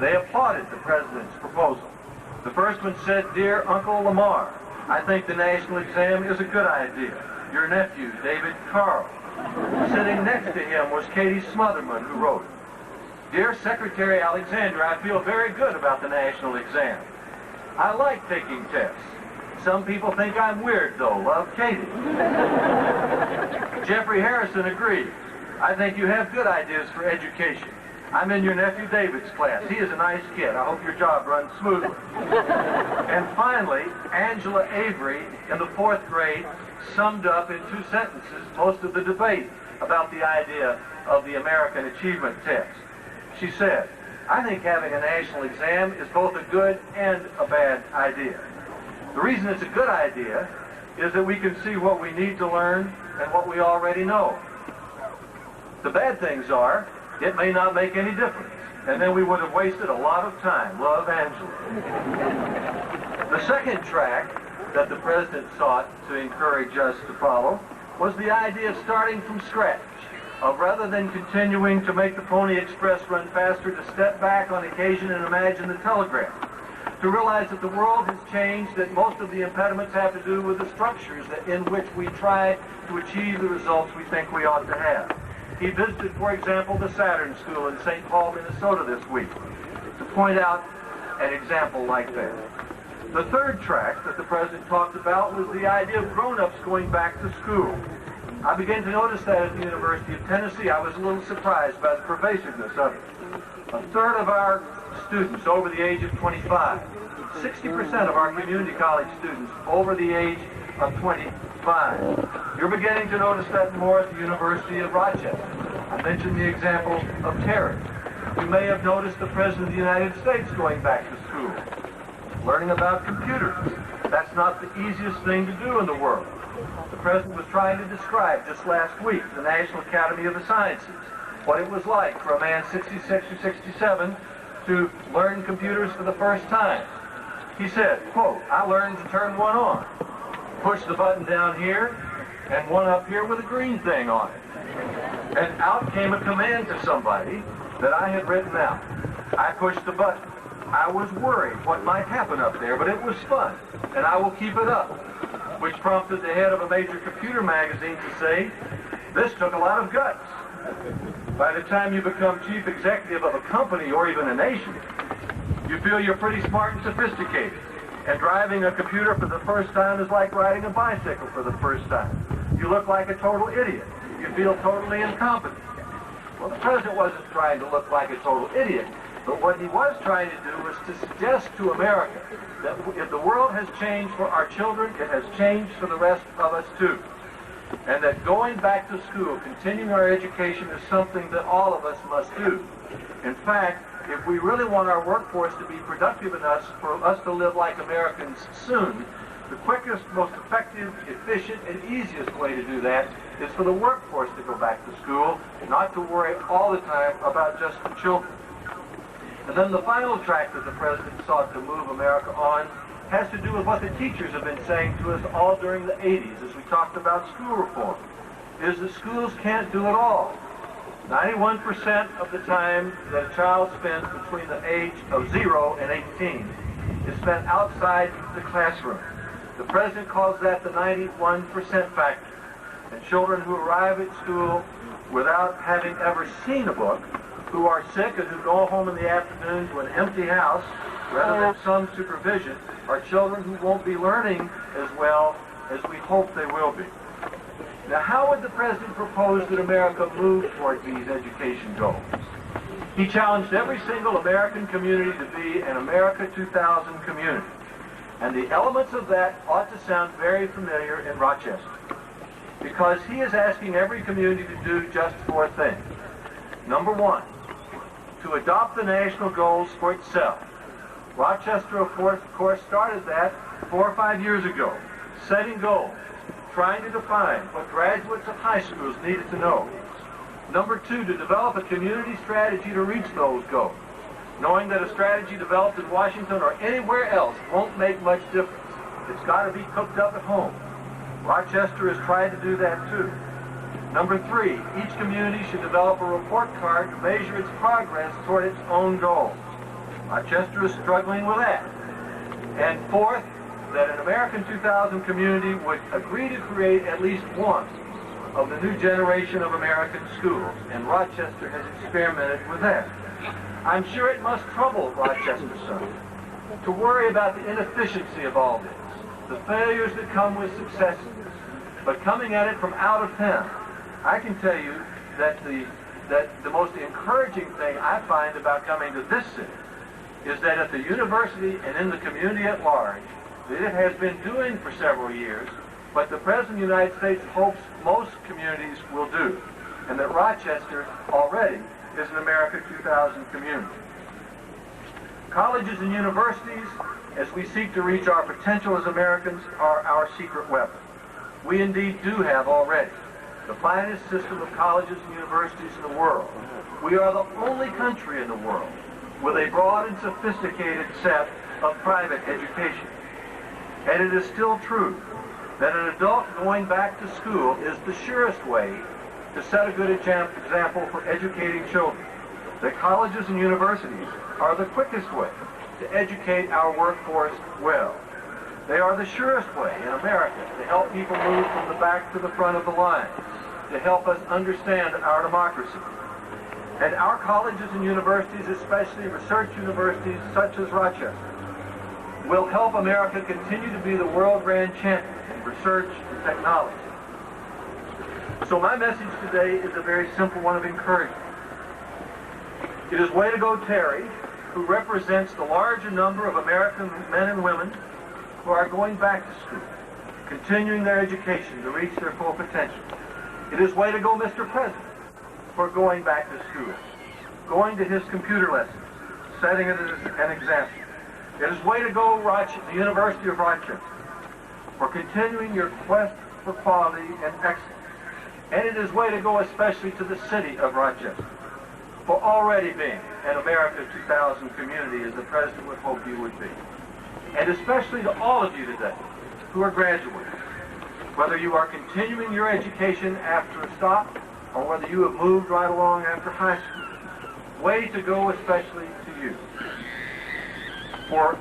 They applauded the President's proposal. The first one said, "Dear Uncle Lamar, I think the national exam is a good idea. Your nephew, David Carl." Sitting next to him was Katie Smotherman, who wrote it. "Dear Secretary Alexander, I feel very good about the national exam. I like taking tests. Some people think I'm weird, though. Love, Katie." Jeffrey Harrison agreed. "I think you have good ideas for education. I'm in your nephew David's class. He is a nice kid. I hope your job runs smoothly." And finally, Angela Avery in the 4th grade summed up in 2 sentences most of the debate about the idea of the American Achievement Test. She said, "I think having a national exam is both a good and a bad idea. The reason it's a good idea is that we can see what we need to learn and what we already know. The bad things are, it may not make any difference, and then we would have wasted a lot of time." Love, Angela. The second track that the President sought to encourage us to follow was the idea of starting from scratch, of rather than continuing to make the Pony Express run faster, to step back on occasion and imagine the telegraph, to realize that the world has changed, that most of the impediments have to do with the structures in which we try to achieve the results we think we ought to have. He visited, for example, the Saturn School in St. Paul, Minnesota this week to point out an example like that. The third track that the President talked about was the idea of grown-ups going back to school. I began to notice that at the University of Tennessee. I was a little surprised by the pervasiveness of it. A third of our students over the age of 25, 60% of our community college students over the age of 25. You're beginning to notice that more at the University of Rochester. I mentioned the example of Terry. You may have noticed the President of the United States going back to school, learning about computers. That's not the easiest thing to do in the world. The President was trying to describe just last week the National Academy of the Sciences, what it was like for a man 66 or 67 to learn computers for the first time. He said, quote, "I learned to turn one on. Push the button down here and one up here with a green thing on it." And out came a command to somebody that I had written out. I pushed the button. I was worried what might happen up there, but it was fun, and I will keep it up. Which prompted the head of a major computer magazine to say, "This took a lot of guts." By the time you become chief executive of a company or even a nation, you feel you're pretty smart and sophisticated. And driving a computer for the first time is like riding a bicycle for the first time. You look like a total idiot. You feel totally incompetent. Well, the president wasn't trying to look like a total idiot, but what he was trying to do was to suggest to America that if the world has changed for our children, it has changed for the rest of us too. And that going back to school, continuing our education, is something that all of us must do. In fact, if we really want our workforce to be productive enough for us to live like Americans soon, the quickest, most effective, efficient, and easiest way to do that is for the workforce to go back to school, not to worry all the time about just the children. And then the final track that the president sought to move America on has to do with what the teachers have been saying to us all during the 80s as we talked about school reform, is that schools can't do it all. 91% of the time that a child spends between the age of 0 and 18 is spent outside the classroom. The president calls that the 91% factor. And children who arrive at school without having ever seen a book, who are sick and who go home in the afternoon to an empty house rather than some supervision, are children who won't be learning as well as we hope they will be. Now, how would the president propose that America move toward these education goals? He challenged every single American community to be an America 2000 community. And the elements of that ought to sound very familiar in Rochester, because he is asking every community to do just 4 things. Number 1, to adopt the national goals for itself. Rochester, of course, started that 4 or 5 years ago, setting goals, trying to define what graduates of high schools needed to know. Number 2, to develop a community strategy to reach those goals, knowing that a strategy developed in Washington or anywhere else won't make much difference. It's got to be cooked up at home. Rochester has tried to do that too. Number 3, each community should develop a report card to measure its progress toward its own goals. Rochester is struggling with that. And 4th, that an American 2000 community would agree to create at least one of the new generation of American schools. And Rochester has experimented with that. I'm sure it must trouble Rochester some to worry about the inefficiency of all this, the failures that come with successes. But coming at it from out of town, I can tell you that the most encouraging thing I find about coming to this city is that at the university and in the community at large, that it has been doing for several years, but the President of the United States hopes most communities will do, and that Rochester already is an America 2000 community. Colleges and universities, as we seek to reach our potential as Americans, are our secret weapon. We indeed do have already the finest system of colleges and universities in the world. We are the only country in the world with a broad and sophisticated set of private education. And it is still true that an adult going back to school is the surest way to set a good example for educating children. That colleges and universities are the quickest way to educate our workforce well. They are the surest way in America to help people move from the back to the front of the line, to help us understand our democracy. And our colleges and universities, especially research universities such as Rochester, will help America continue to be the world grand champion in research and technology. So my message today is a very simple one of encouragement. It is way to go Terry, who represents the larger number of American men and women who are going back to school, continuing their education to reach their full potential. It is way to go Mr. President for going back to school, going to his computer lessons, setting it as an example. It is way to go the University of Rochester for continuing your quest for quality and excellence. And it is way to go especially to the city of Rochester for already being an America 2000 community as the President would hope you would be. and especially to all of you today who are graduates. Whether you are continuing your education after a stop or whether you have moved right along after high school, way to go especially to you for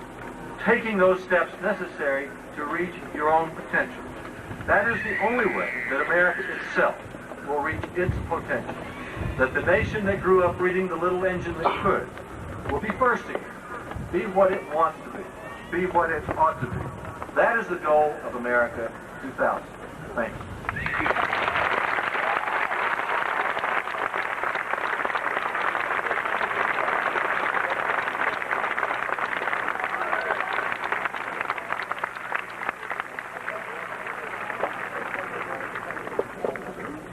taking those steps necessary to reach your own potential. That is the only way that America itself will reach its potential. That the nation that grew up reading The Little Engine That Could will be first again, be what it wants to be what it ought to be. That is the goal of America 2000. Thank you.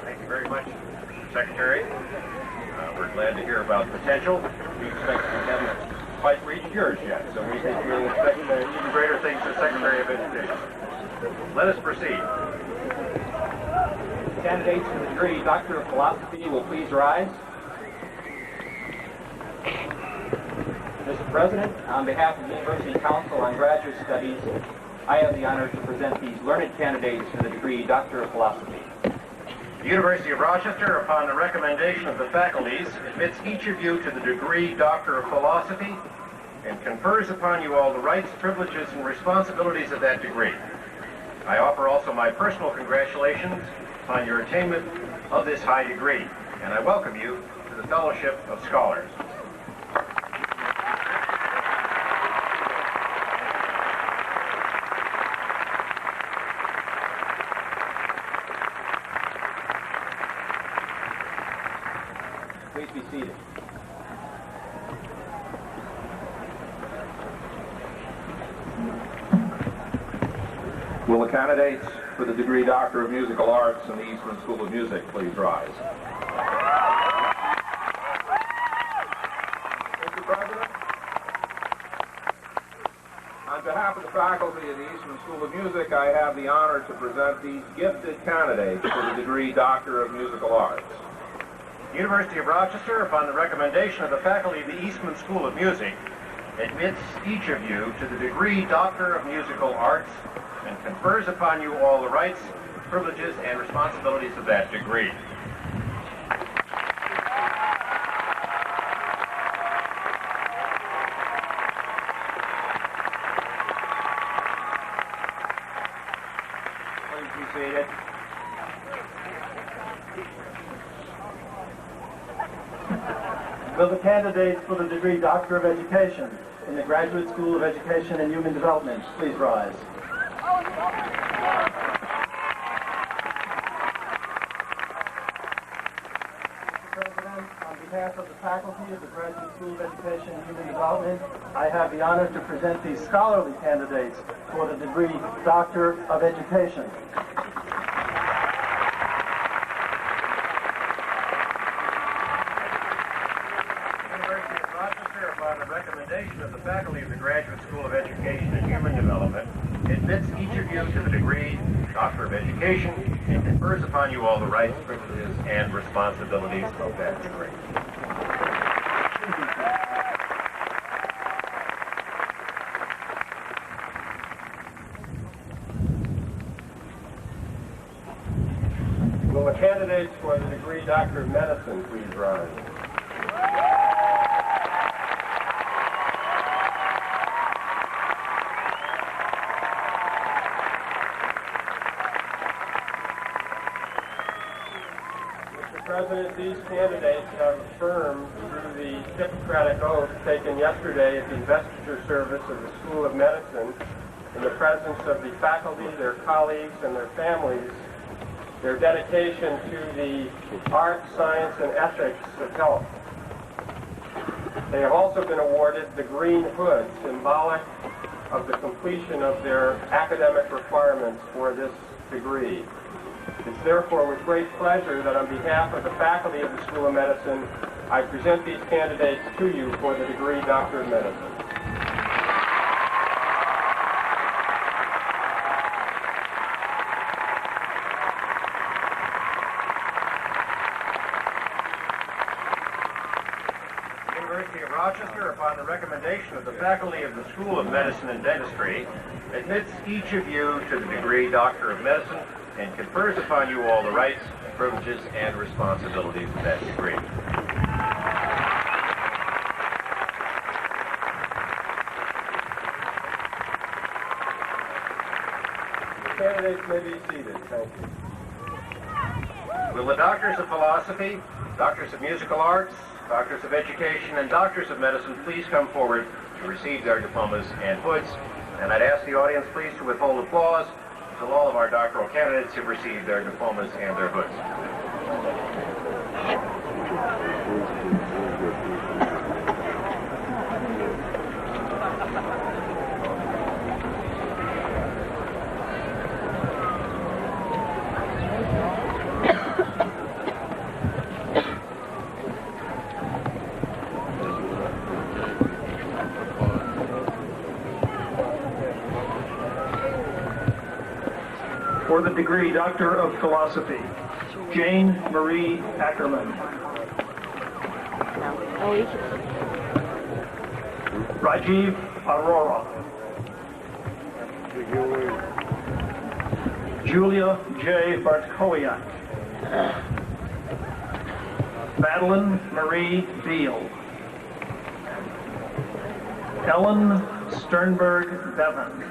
Thank you very much, Secretary. We're glad to hear about potential. We expect we haven't quite reached yours yet, so we think we'll expect even greater things as Secretary of Education. Let us proceed. Candidates for the degree Doctor of Philosophy will please rise. Mr. President, on behalf of the University Council on Graduate Studies, I have the honor to present these learned candidates for the degree Doctor of Philosophy. The University of Rochester, upon the recommendation of the faculties, admits each of you to the degree Doctor of Philosophy and confers upon you all the rights, privileges, and responsibilities of that degree. I offer also my personal congratulations on your attainment of this high degree, and I welcome you to the Fellowship of Scholars. Please be seated. Will the candidates for the degree Doctor of Musical Arts in the Eastman School of Music please rise? Mr. President, on behalf of the faculty of the Eastman School of Music, I have the honor to present these gifted candidates for the degree Doctor of Musical Arts. The University of Rochester, upon the recommendation of the faculty of the Eastman School of Music, admits each of you to the degree Doctor of Musical Arts and confers upon you all the rights, privileges, and responsibilities of that degree. Please be seated. Will the candidates for the degree Doctor of Education in the Graduate School of Education and Human Development please rise? Mr. President, on behalf of the faculty of the Graduate School of Education and Human Development, I have the honor to present these scholarly candidates for the degree Doctor of Education. Upon the recommendation of the faculty of the Graduate School of Education and Human Development, admits each of you to the degree Doctor of Education and confers upon you all the rights, privileges, and responsibilities of that degree. Will the candidates for the degree Doctor of Medicine please rise? President, these candidates have affirmed through the Hippocratic Oath taken yesterday at the investiture service of the School of Medicine in the presence of the faculty, their colleagues, and their families, their dedication to the art, science, and ethics of health. They have also been awarded the Green Hood, symbolic of the completion of their academic requirements for this degree. It's therefore with great pleasure that on behalf of the faculty of the School of Medicine, I present these candidates to you for the degree Doctor of Medicine. Rochester, upon the recommendation of the faculty of the School of Medicine and Dentistry, admits each of you to the degree Doctor of Medicine and confers upon you all the rights, privileges, and responsibilities of that degree. The candidates may be seated. Thank you. Will the Doctors of Philosophy, Doctors of Musical Arts, Doctors of Education, and Doctors of Medicine please come forward to receive their diplomas and hoods? And I'd ask the audience please to withhold applause until all of our doctoral candidates have received their diplomas and their hoods. For the degree Doctor of Philosophy, Jane Marie Ackerman. Rajiv Arora. Julia J. Bartkowiak. Madeline Marie Beal. Ellen Sternberg Bevan.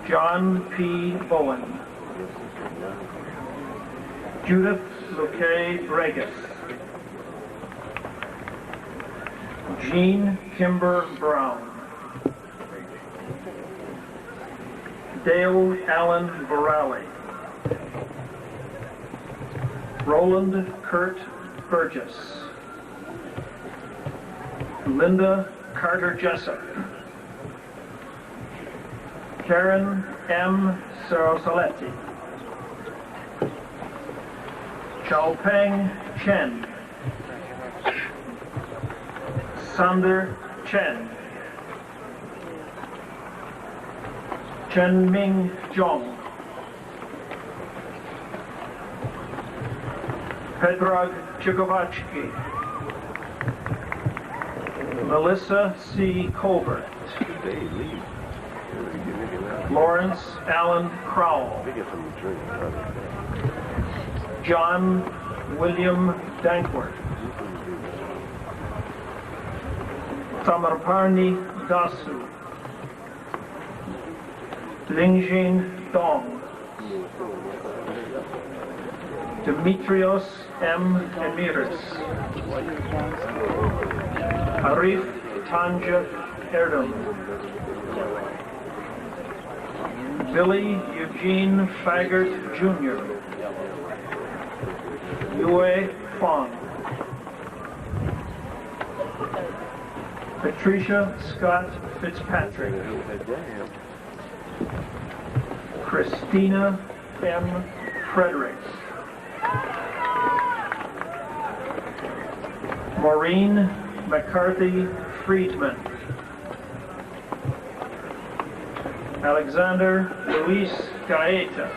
John P. Bowen. Judith Luque Bregas. Jean Kimber Brown. Dale Allen Borelli. Roland Kurt Burgess. Linda Carter Jessup. Karen M. Sarosaletti. Xiaopeng Chen. Sander Chen. Chenming Zhong. Pedrag Chikovachki. Melissa C. Colbert. Lawrence Allen Crowell. John William Dankworth. Tamarparni Dasu. Lingjin Dong. Demetrios M. Emiris. Arif Tanja Erdem. Billy Eugene Faggart Jr. Yue Fong. Patricia Scott Fitzpatrick. Christina M. Frederick. Maureen McCarthy Friedman. Alexander Luis Gaeta.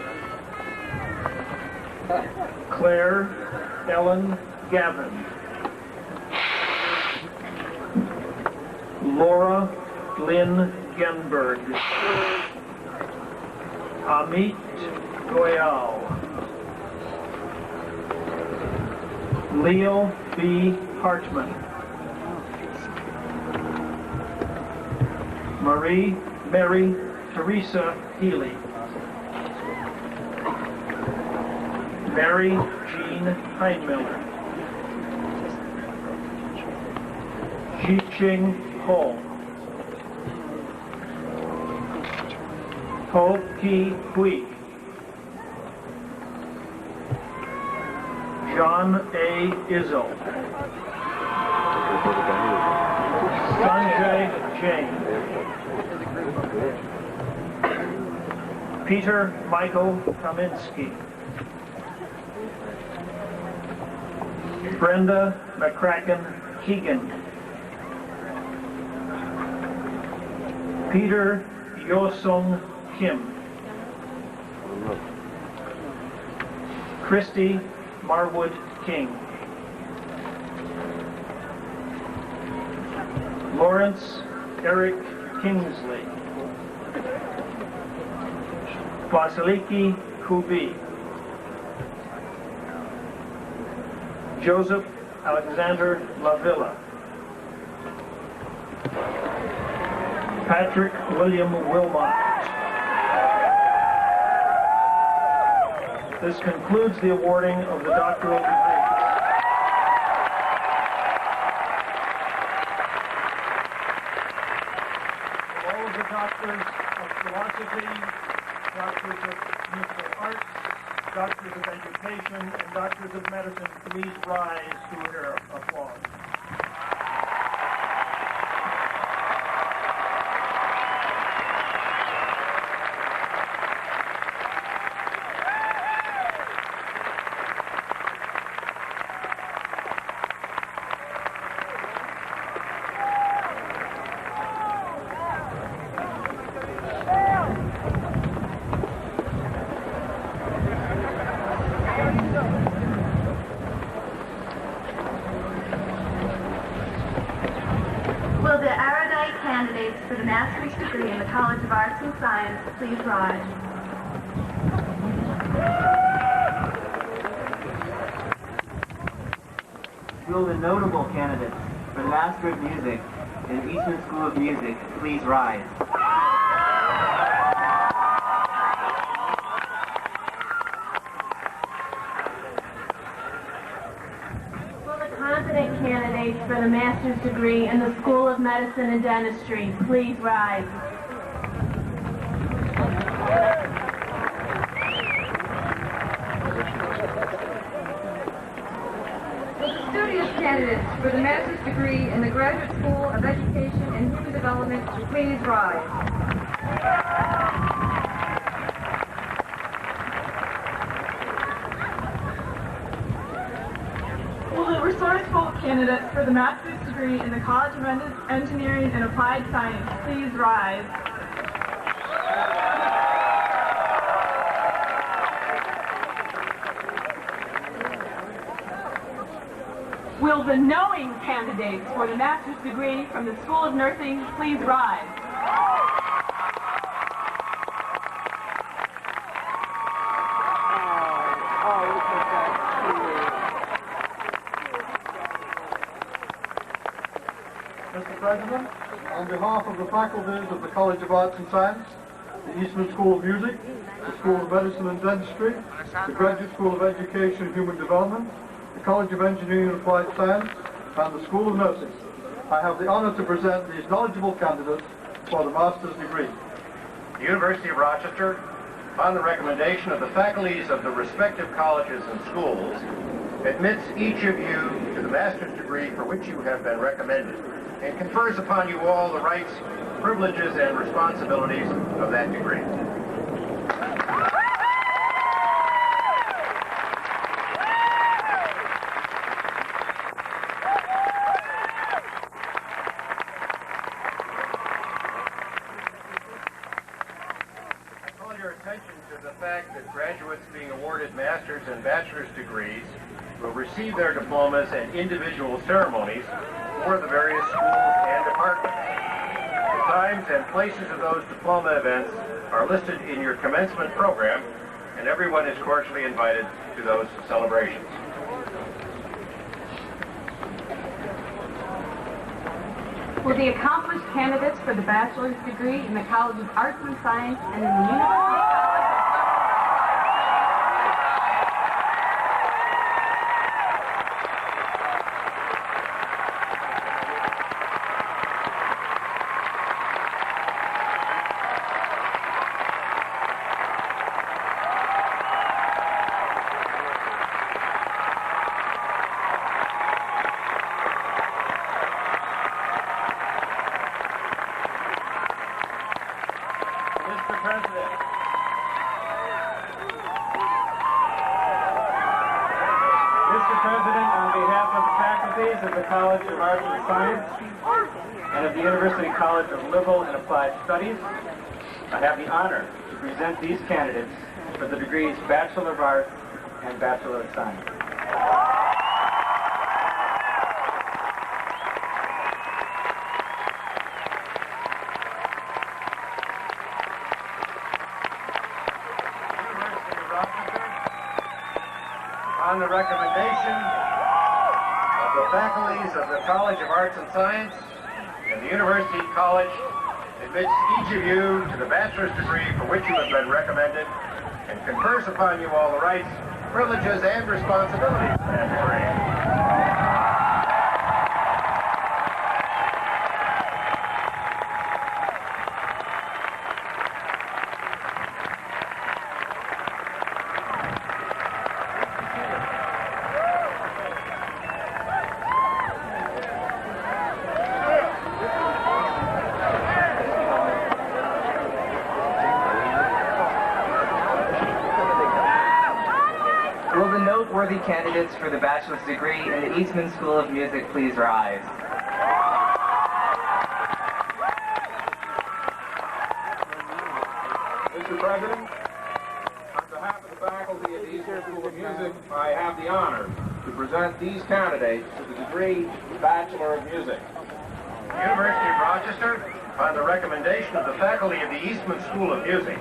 Claire Ellen Gavin. Laura Lynn Genberg. Amit Goyal. Leo B. Hartman. Mary Teresa Healy. Mary Jean Heinmiller. Ji-Ching Ho. Ho Ki Hui. John A. Izzo. Sanjay Jain. Peter Michael Kaminsky. Brenda McCracken Keegan. Peter Yosung Kim. Christy Marwood King. Lawrence Eric Kingsley, Vasiliki Kubi, Joseph Alexander Lavilla, Patrick William Wilmot. This concludes the awarding of the doctoral degrees. All of the doctors of philosophy, doctors of musical arts, doctors of education, and doctors of medicine, please rise to their applause. Will the erudite candidates for the master's degree in the College of Arts and Science please rise? Will the notable candidates for the Master of Music in Eastman School of Music please rise? Will the competent candidates for the master's degree in the School of Medicine and Dentistry please rise? Will the studious candidates for the master's degree in the Graduate School of Education and Human Development please rise? Will the resourceful candidates for the master's degree in the College of Engineering and Applied Science please rise? Will the knowing candidates for the master's degree from the School of Nursing please rise? Mr. President, on behalf of the faculties of the College of Arts and Science, the Eastman School of Music, the School of Medicine and Dentistry, the Graduate School of Education and Human Development, the College of Engineering and Applied Science, and the School of Nursing, I have the honor to present these knowledgeable candidates for the master's degree. The University of Rochester, on the recommendation of the faculties of the respective colleges and schools, admits each of you to the master's degree for which you have been recommended, and confers upon you all the rights, privileges, and responsibilities of that degree. I call your attention to the fact that graduates being awarded master's and bachelor's degrees will receive their diplomas at individual ceremonies for the various schools and departments. The times and places of those diploma events are listed in your commencement program, and everyone is cordially invited to those celebrations. Will the accomplished candidates for the bachelor's degree in the College of Arts and Science and in the University College Mr. President. Mr. President, on behalf of the faculties of the College of Arts and Science and of the University College of Liberal and Applied Studies, I have the honor to present these candidates for the degrees Bachelor of Arts and Bachelor of Science. upon the recommendation of the faculties of the College of Arts and Science and the University College, admits each of you to the bachelor's degree for which you have been recommended and confers upon you all the rights, privileges, and responsibilities of that degree. Will the noteworthy candidates for the bachelor's degree in the Eastman School of Music please rise? Mr. President, on behalf of the faculty of the Eastman School of Music, I have the honor to present these candidates to the degree Bachelor of Music. The University of Rochester, upon the recommendation of the faculty of the Eastman School of Music,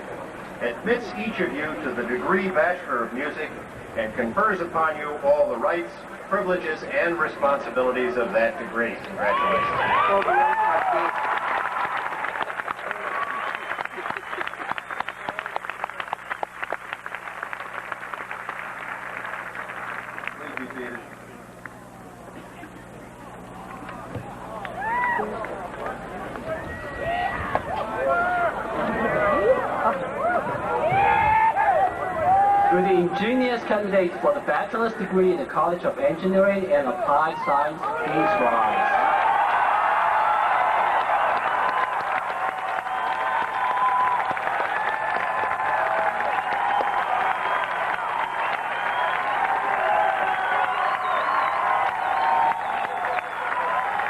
admits each of you to the degree Bachelor of Music and confers upon you all the rights, privileges, and responsibilities of that degree. Congratulations. Please be seated. Will the ingenious candidates for the bachelor's degree in the College of Engineering and Applied Science please rise?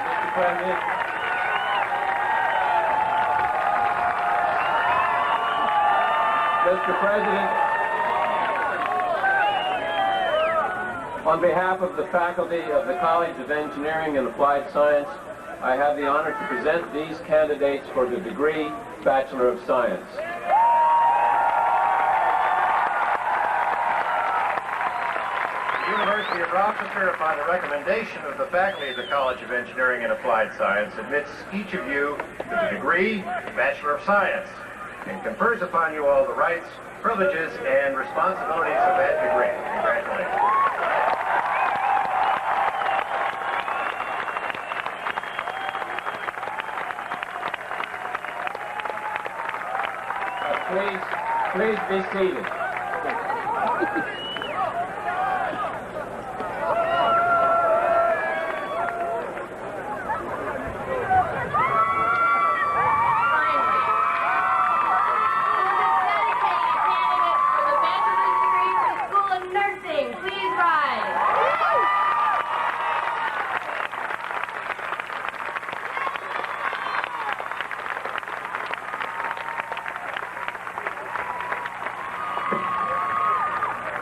Mr. President, Mr. President, on behalf of the faculty of the College of Engineering and Applied Science, I have the honor to present these candidates for the degree Bachelor of Science. The University of Rochester, upon the recommendation of the faculty of the College of Engineering and Applied Science, admits each of you to the degree Bachelor of Science and confers upon you all the rights, privileges, and responsibilities of that degree. Congratulations. Please be seated.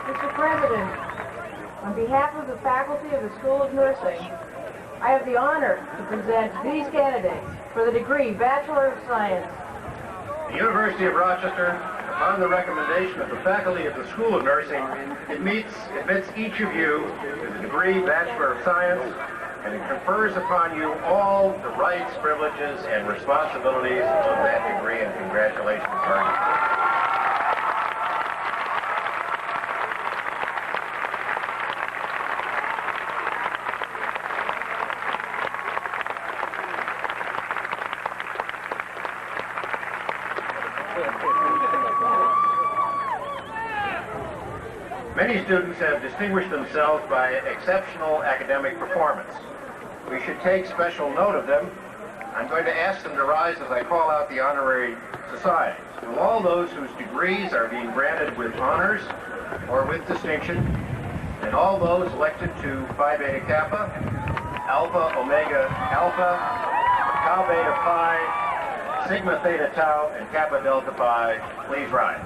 Mr. President, on behalf of the faculty of the School of Nursing, I have the honor to present these candidates for the degree Bachelor of Science. The University of Rochester, upon the recommendation of the faculty of the School of Nursing, admits each of you to the degree Bachelor of Science and it confers upon you all the rights, privileges, and responsibilities of that degree, and congratulations, Sergeant. Many students have distinguished themselves by exceptional academic performance. We should take special note of them. I'm going to ask them to rise as I call out the honorary societies. Will all those whose degrees are being granted with honors or with distinction, and all those elected to Phi Beta Kappa, Alpha Omega Alpha, Tau Beta Pi, Sigma Theta Tau, and Kappa Delta Pi, please rise.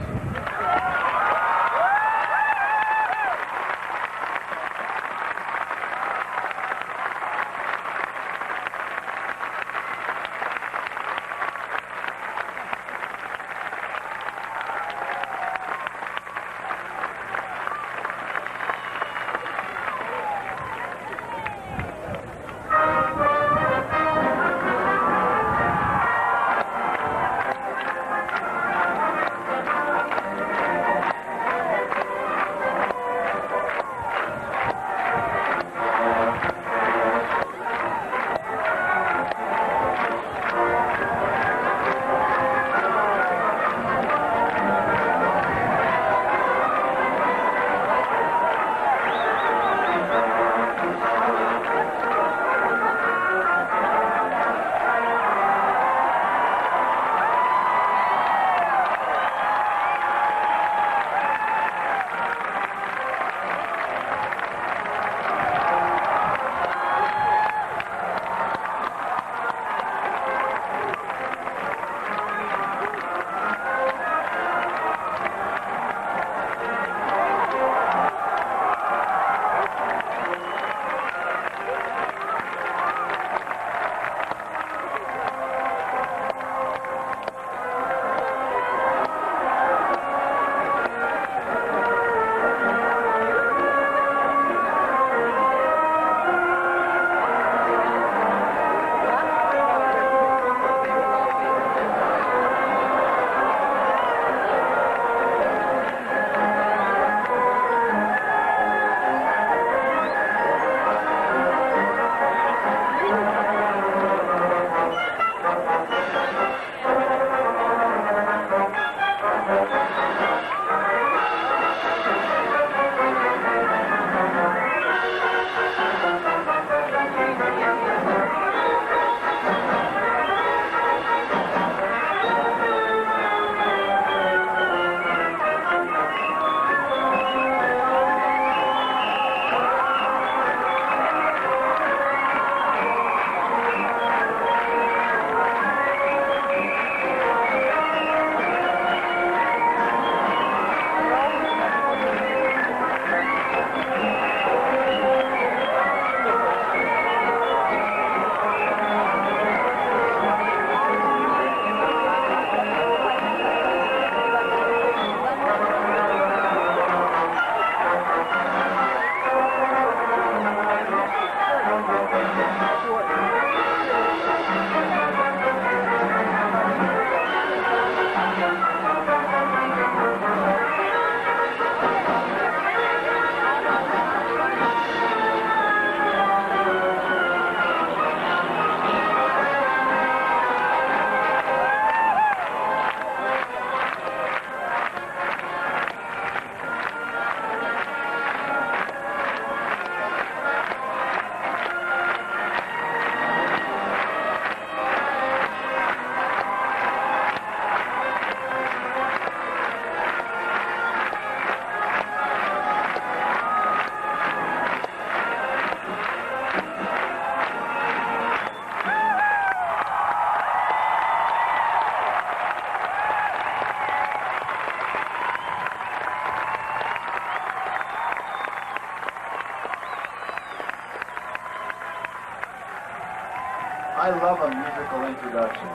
I love a musical introduction.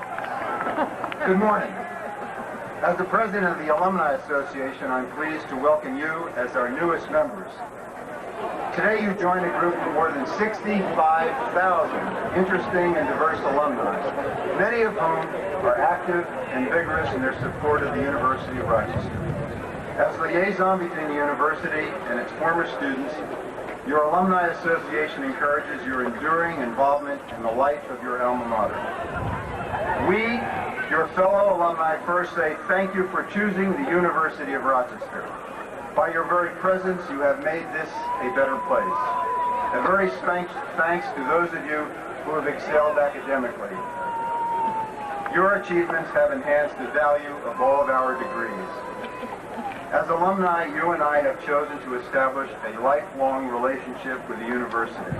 Good morning. As the president of the Alumni Association, I'm pleased to welcome you as our newest members. Today you join a group of more than 65,000 interesting and diverse alumni, many of whom are active and vigorous in their support of the University of Rochester. As liaison between the university and its former students, your Alumni Association encourages your enduring involvement in the life of your alma mater. We, your fellow alumni, first say thank you for choosing the University of Rochester. By your very presence, you have made this a better place. A very thanks to those of you who have excelled academically. Your achievements have enhanced the value of all of our degrees. As alumni, you and I have chosen to establish a lifelong relationship with the university.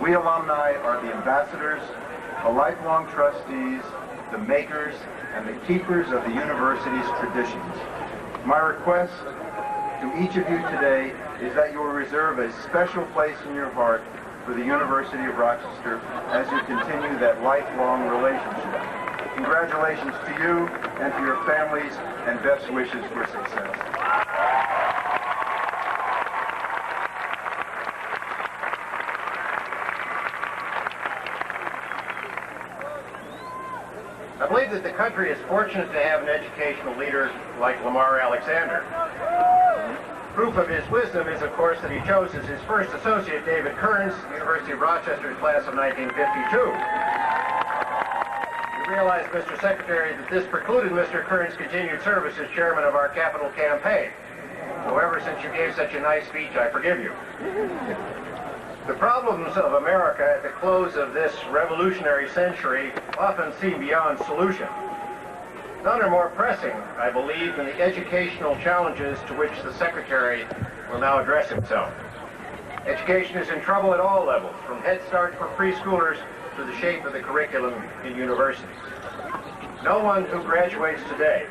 We alumni are the ambassadors, the lifelong trustees, the makers, and the keepers of the university's traditions. My request to each of you today is that you will reserve a special place in your heart for the University of Rochester as you continue that lifelong relationship. Congratulations to you and to your families, and best wishes for success. I believe that the country is fortunate to have an educational leader like Lamar Alexander. Proof of his wisdom is, of course, that he chose as his first associate David Kearns, University of Rochester's class of 1952. You realize, Mr. Secretary, that this precluded Mr. Kearns' continued service as chairman of our capital campaign. However, since you gave such a nice speech, I forgive you. The problems of America at the close of this revolutionary century often seem beyond solution. None are more pressing, I believe, than the educational challenges to which the Secretary will now address himself. Education is in trouble at all levels, from Head Start for preschoolers to the shape of the curriculum in universities. No one who graduates today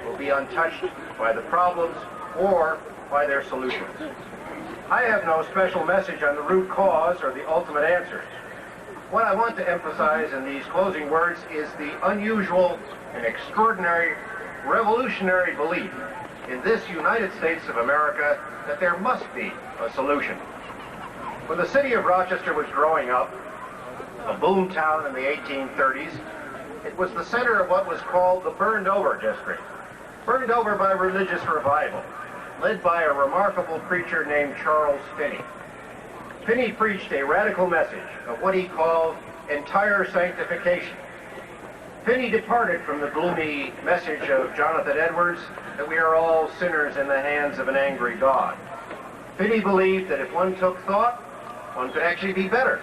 will be untouched by the problems or by their solutions. I have no special message on the root cause or the ultimate answers. What I want to emphasize in these closing words is the unusual and extraordinary revolutionary belief in this United States of America that there must be a solution. When the city of Rochester was growing up, a boom town in the 1830s, it was the center of what was called the burned over district, burned over by religious revival, led by a remarkable preacher named Charles Finney. Finney preached a radical message of what he called entire sanctification. Finney departed from the gloomy message of Jonathan Edwards that we are all sinners in the hands of an angry God. Finney believed that if one took thought, one could actually be better,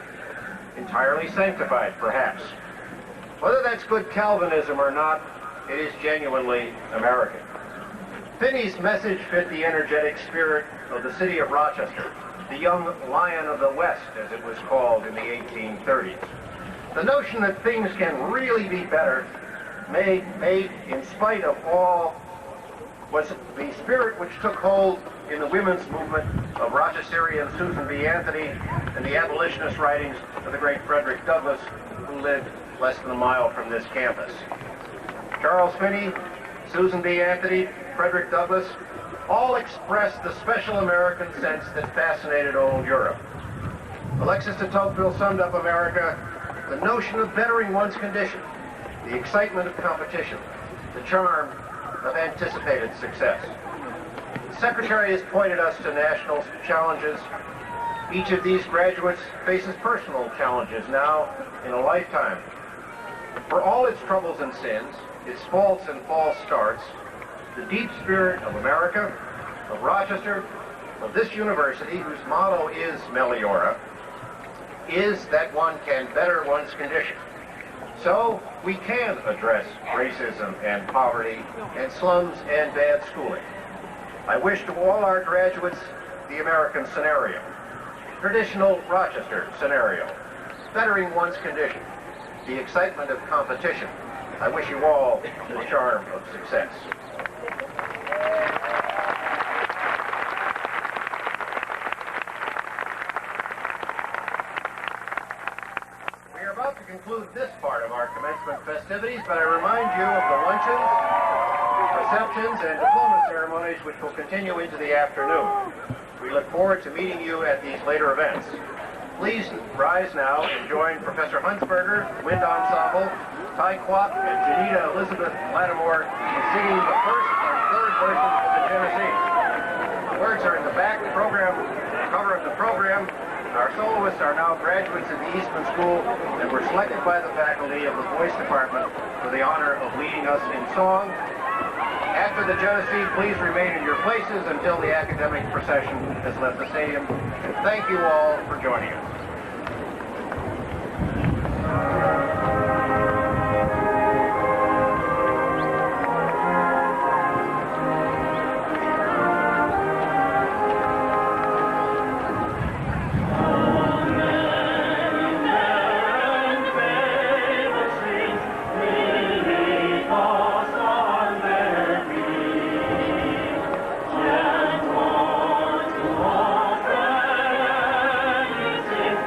entirely sanctified, perhaps. Whether that's good Calvinism or not, it is genuinely American. Finney's message fit the energetic spirit of the city of Rochester, the young Lion of the West, as it was called in the 1830s. The notion that things can really be better, made in spite of all, was the spirit which took hold in the women's movement of Rochesterian Susan B. Anthony and the abolitionist writings of the great Frederick Douglass, who lived less than a mile from this campus. Charles Finney, Susan B. Anthony, Frederick Douglass, all expressed the special American sense that fascinated old Europe. Alexis de Tocqueville summed up America: the notion of bettering one's condition, the excitement of competition, the charm of anticipated success. The Secretary has pointed us to national challenges. Each of these graduates faces personal challenges now in a lifetime. For all its troubles and sins, its faults and false starts, the deep spirit of America, of Rochester, of this university, whose motto is Meliora, is that one can better one's condition. So we can address racism and poverty and slums and bad schooling. I wish to all our graduates the American scenario, traditional Rochester scenario, bettering one's condition, the excitement of competition. I wish you all the charm of success. We are about to conclude this part of our commencement festivities, but I remind you of the luncheons, receptions, and diploma ceremonies which will continue into the afternoon. We look forward to meeting you at these later events. Please rise now and join Professor Huntsberger, Wind Ensemble, Ty Kwok, and Janita Elizabeth Lattimore in singing the first and third versions of the Genesee. The words are in the back cover of the program. Our soloists are now graduates of the Eastman School and were selected by the faculty of the Voice Department for the honor of leading us in song. After the Genesee, please remain in your places until the academic procession has left the stadium. Thank you all for joining us. Sing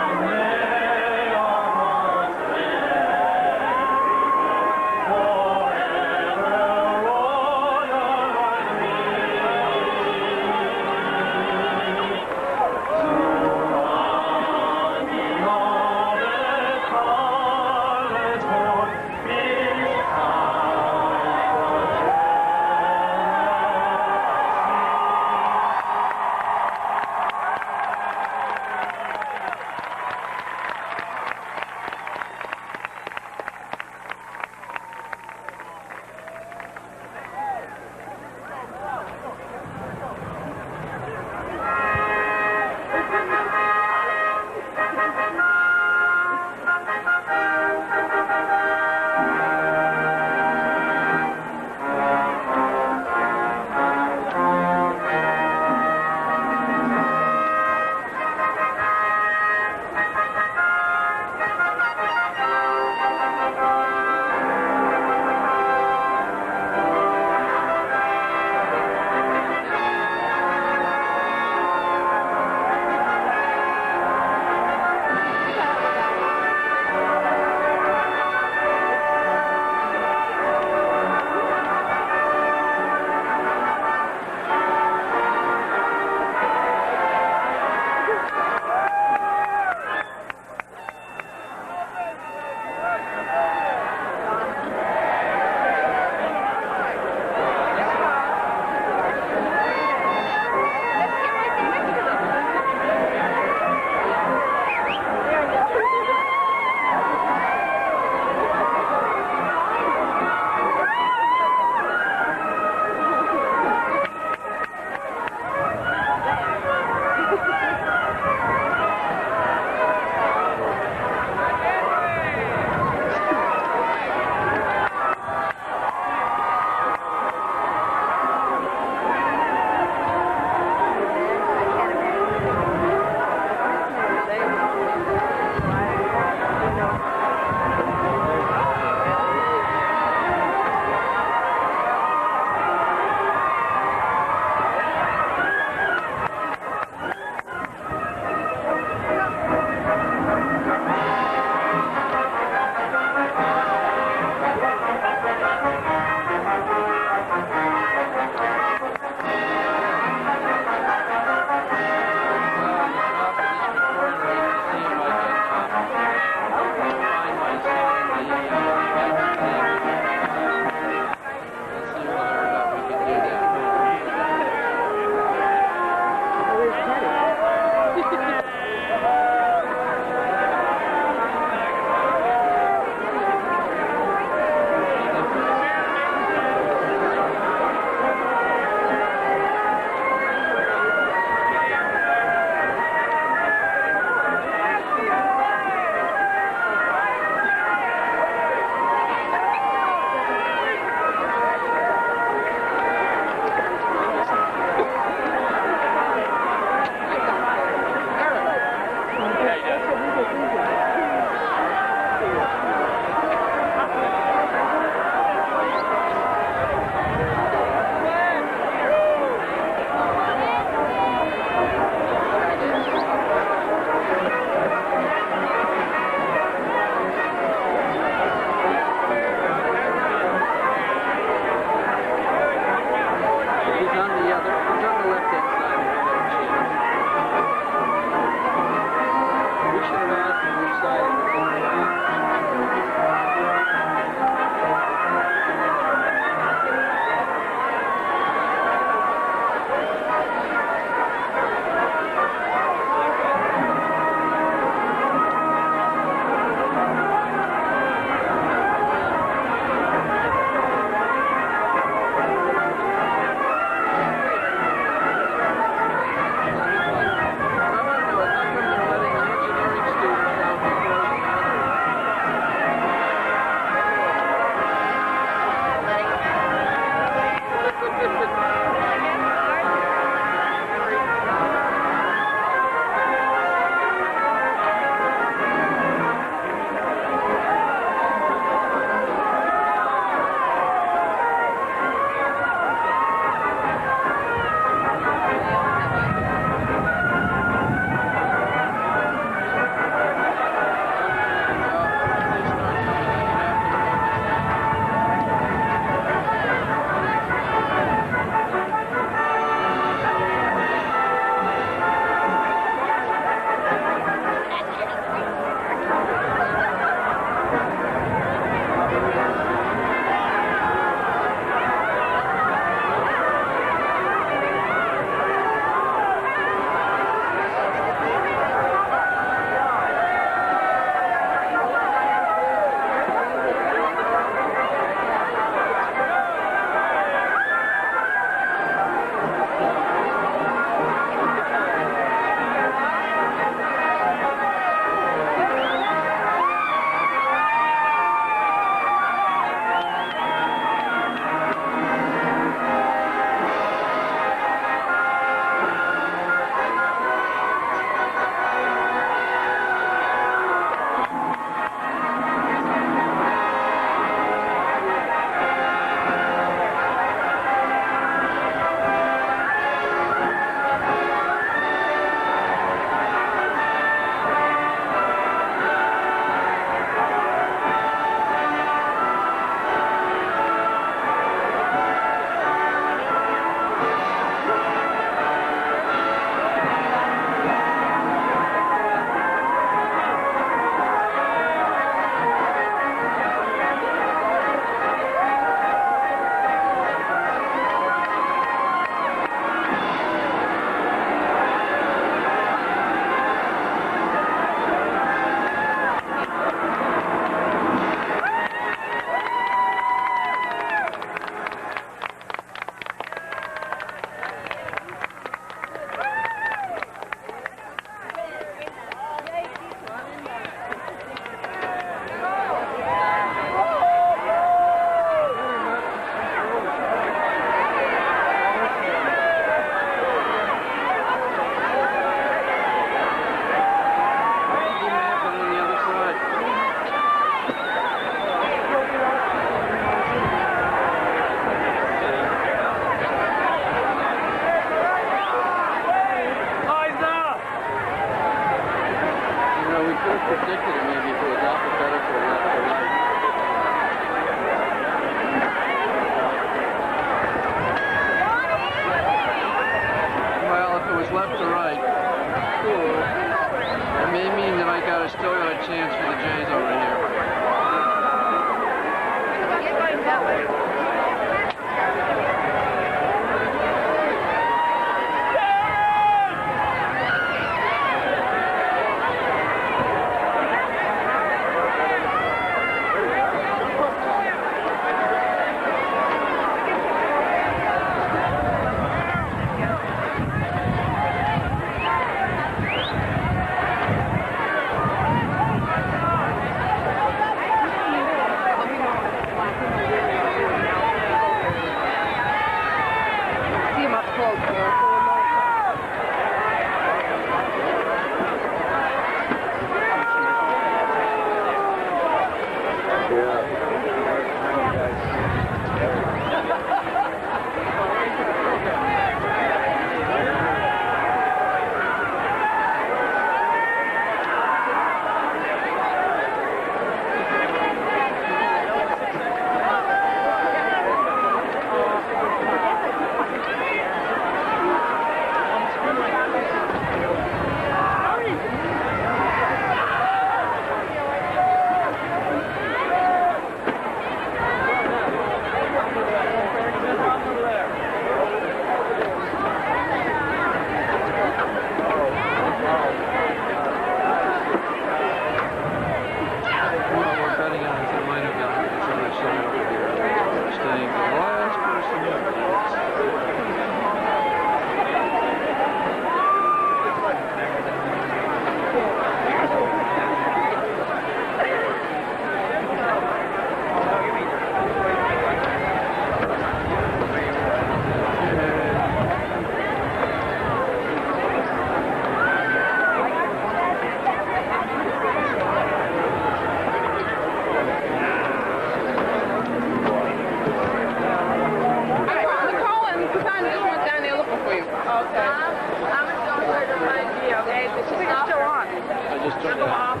just turned out.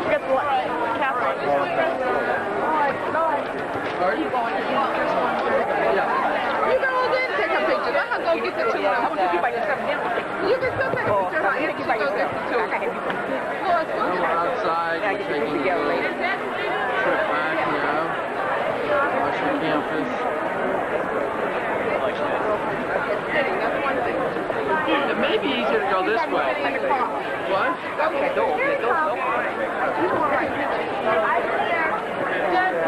Get the cap on. You go over there and take a picture. Let her go get the two. I want to keep by yourself. You can still take a picture. Huh? And she goes get the two.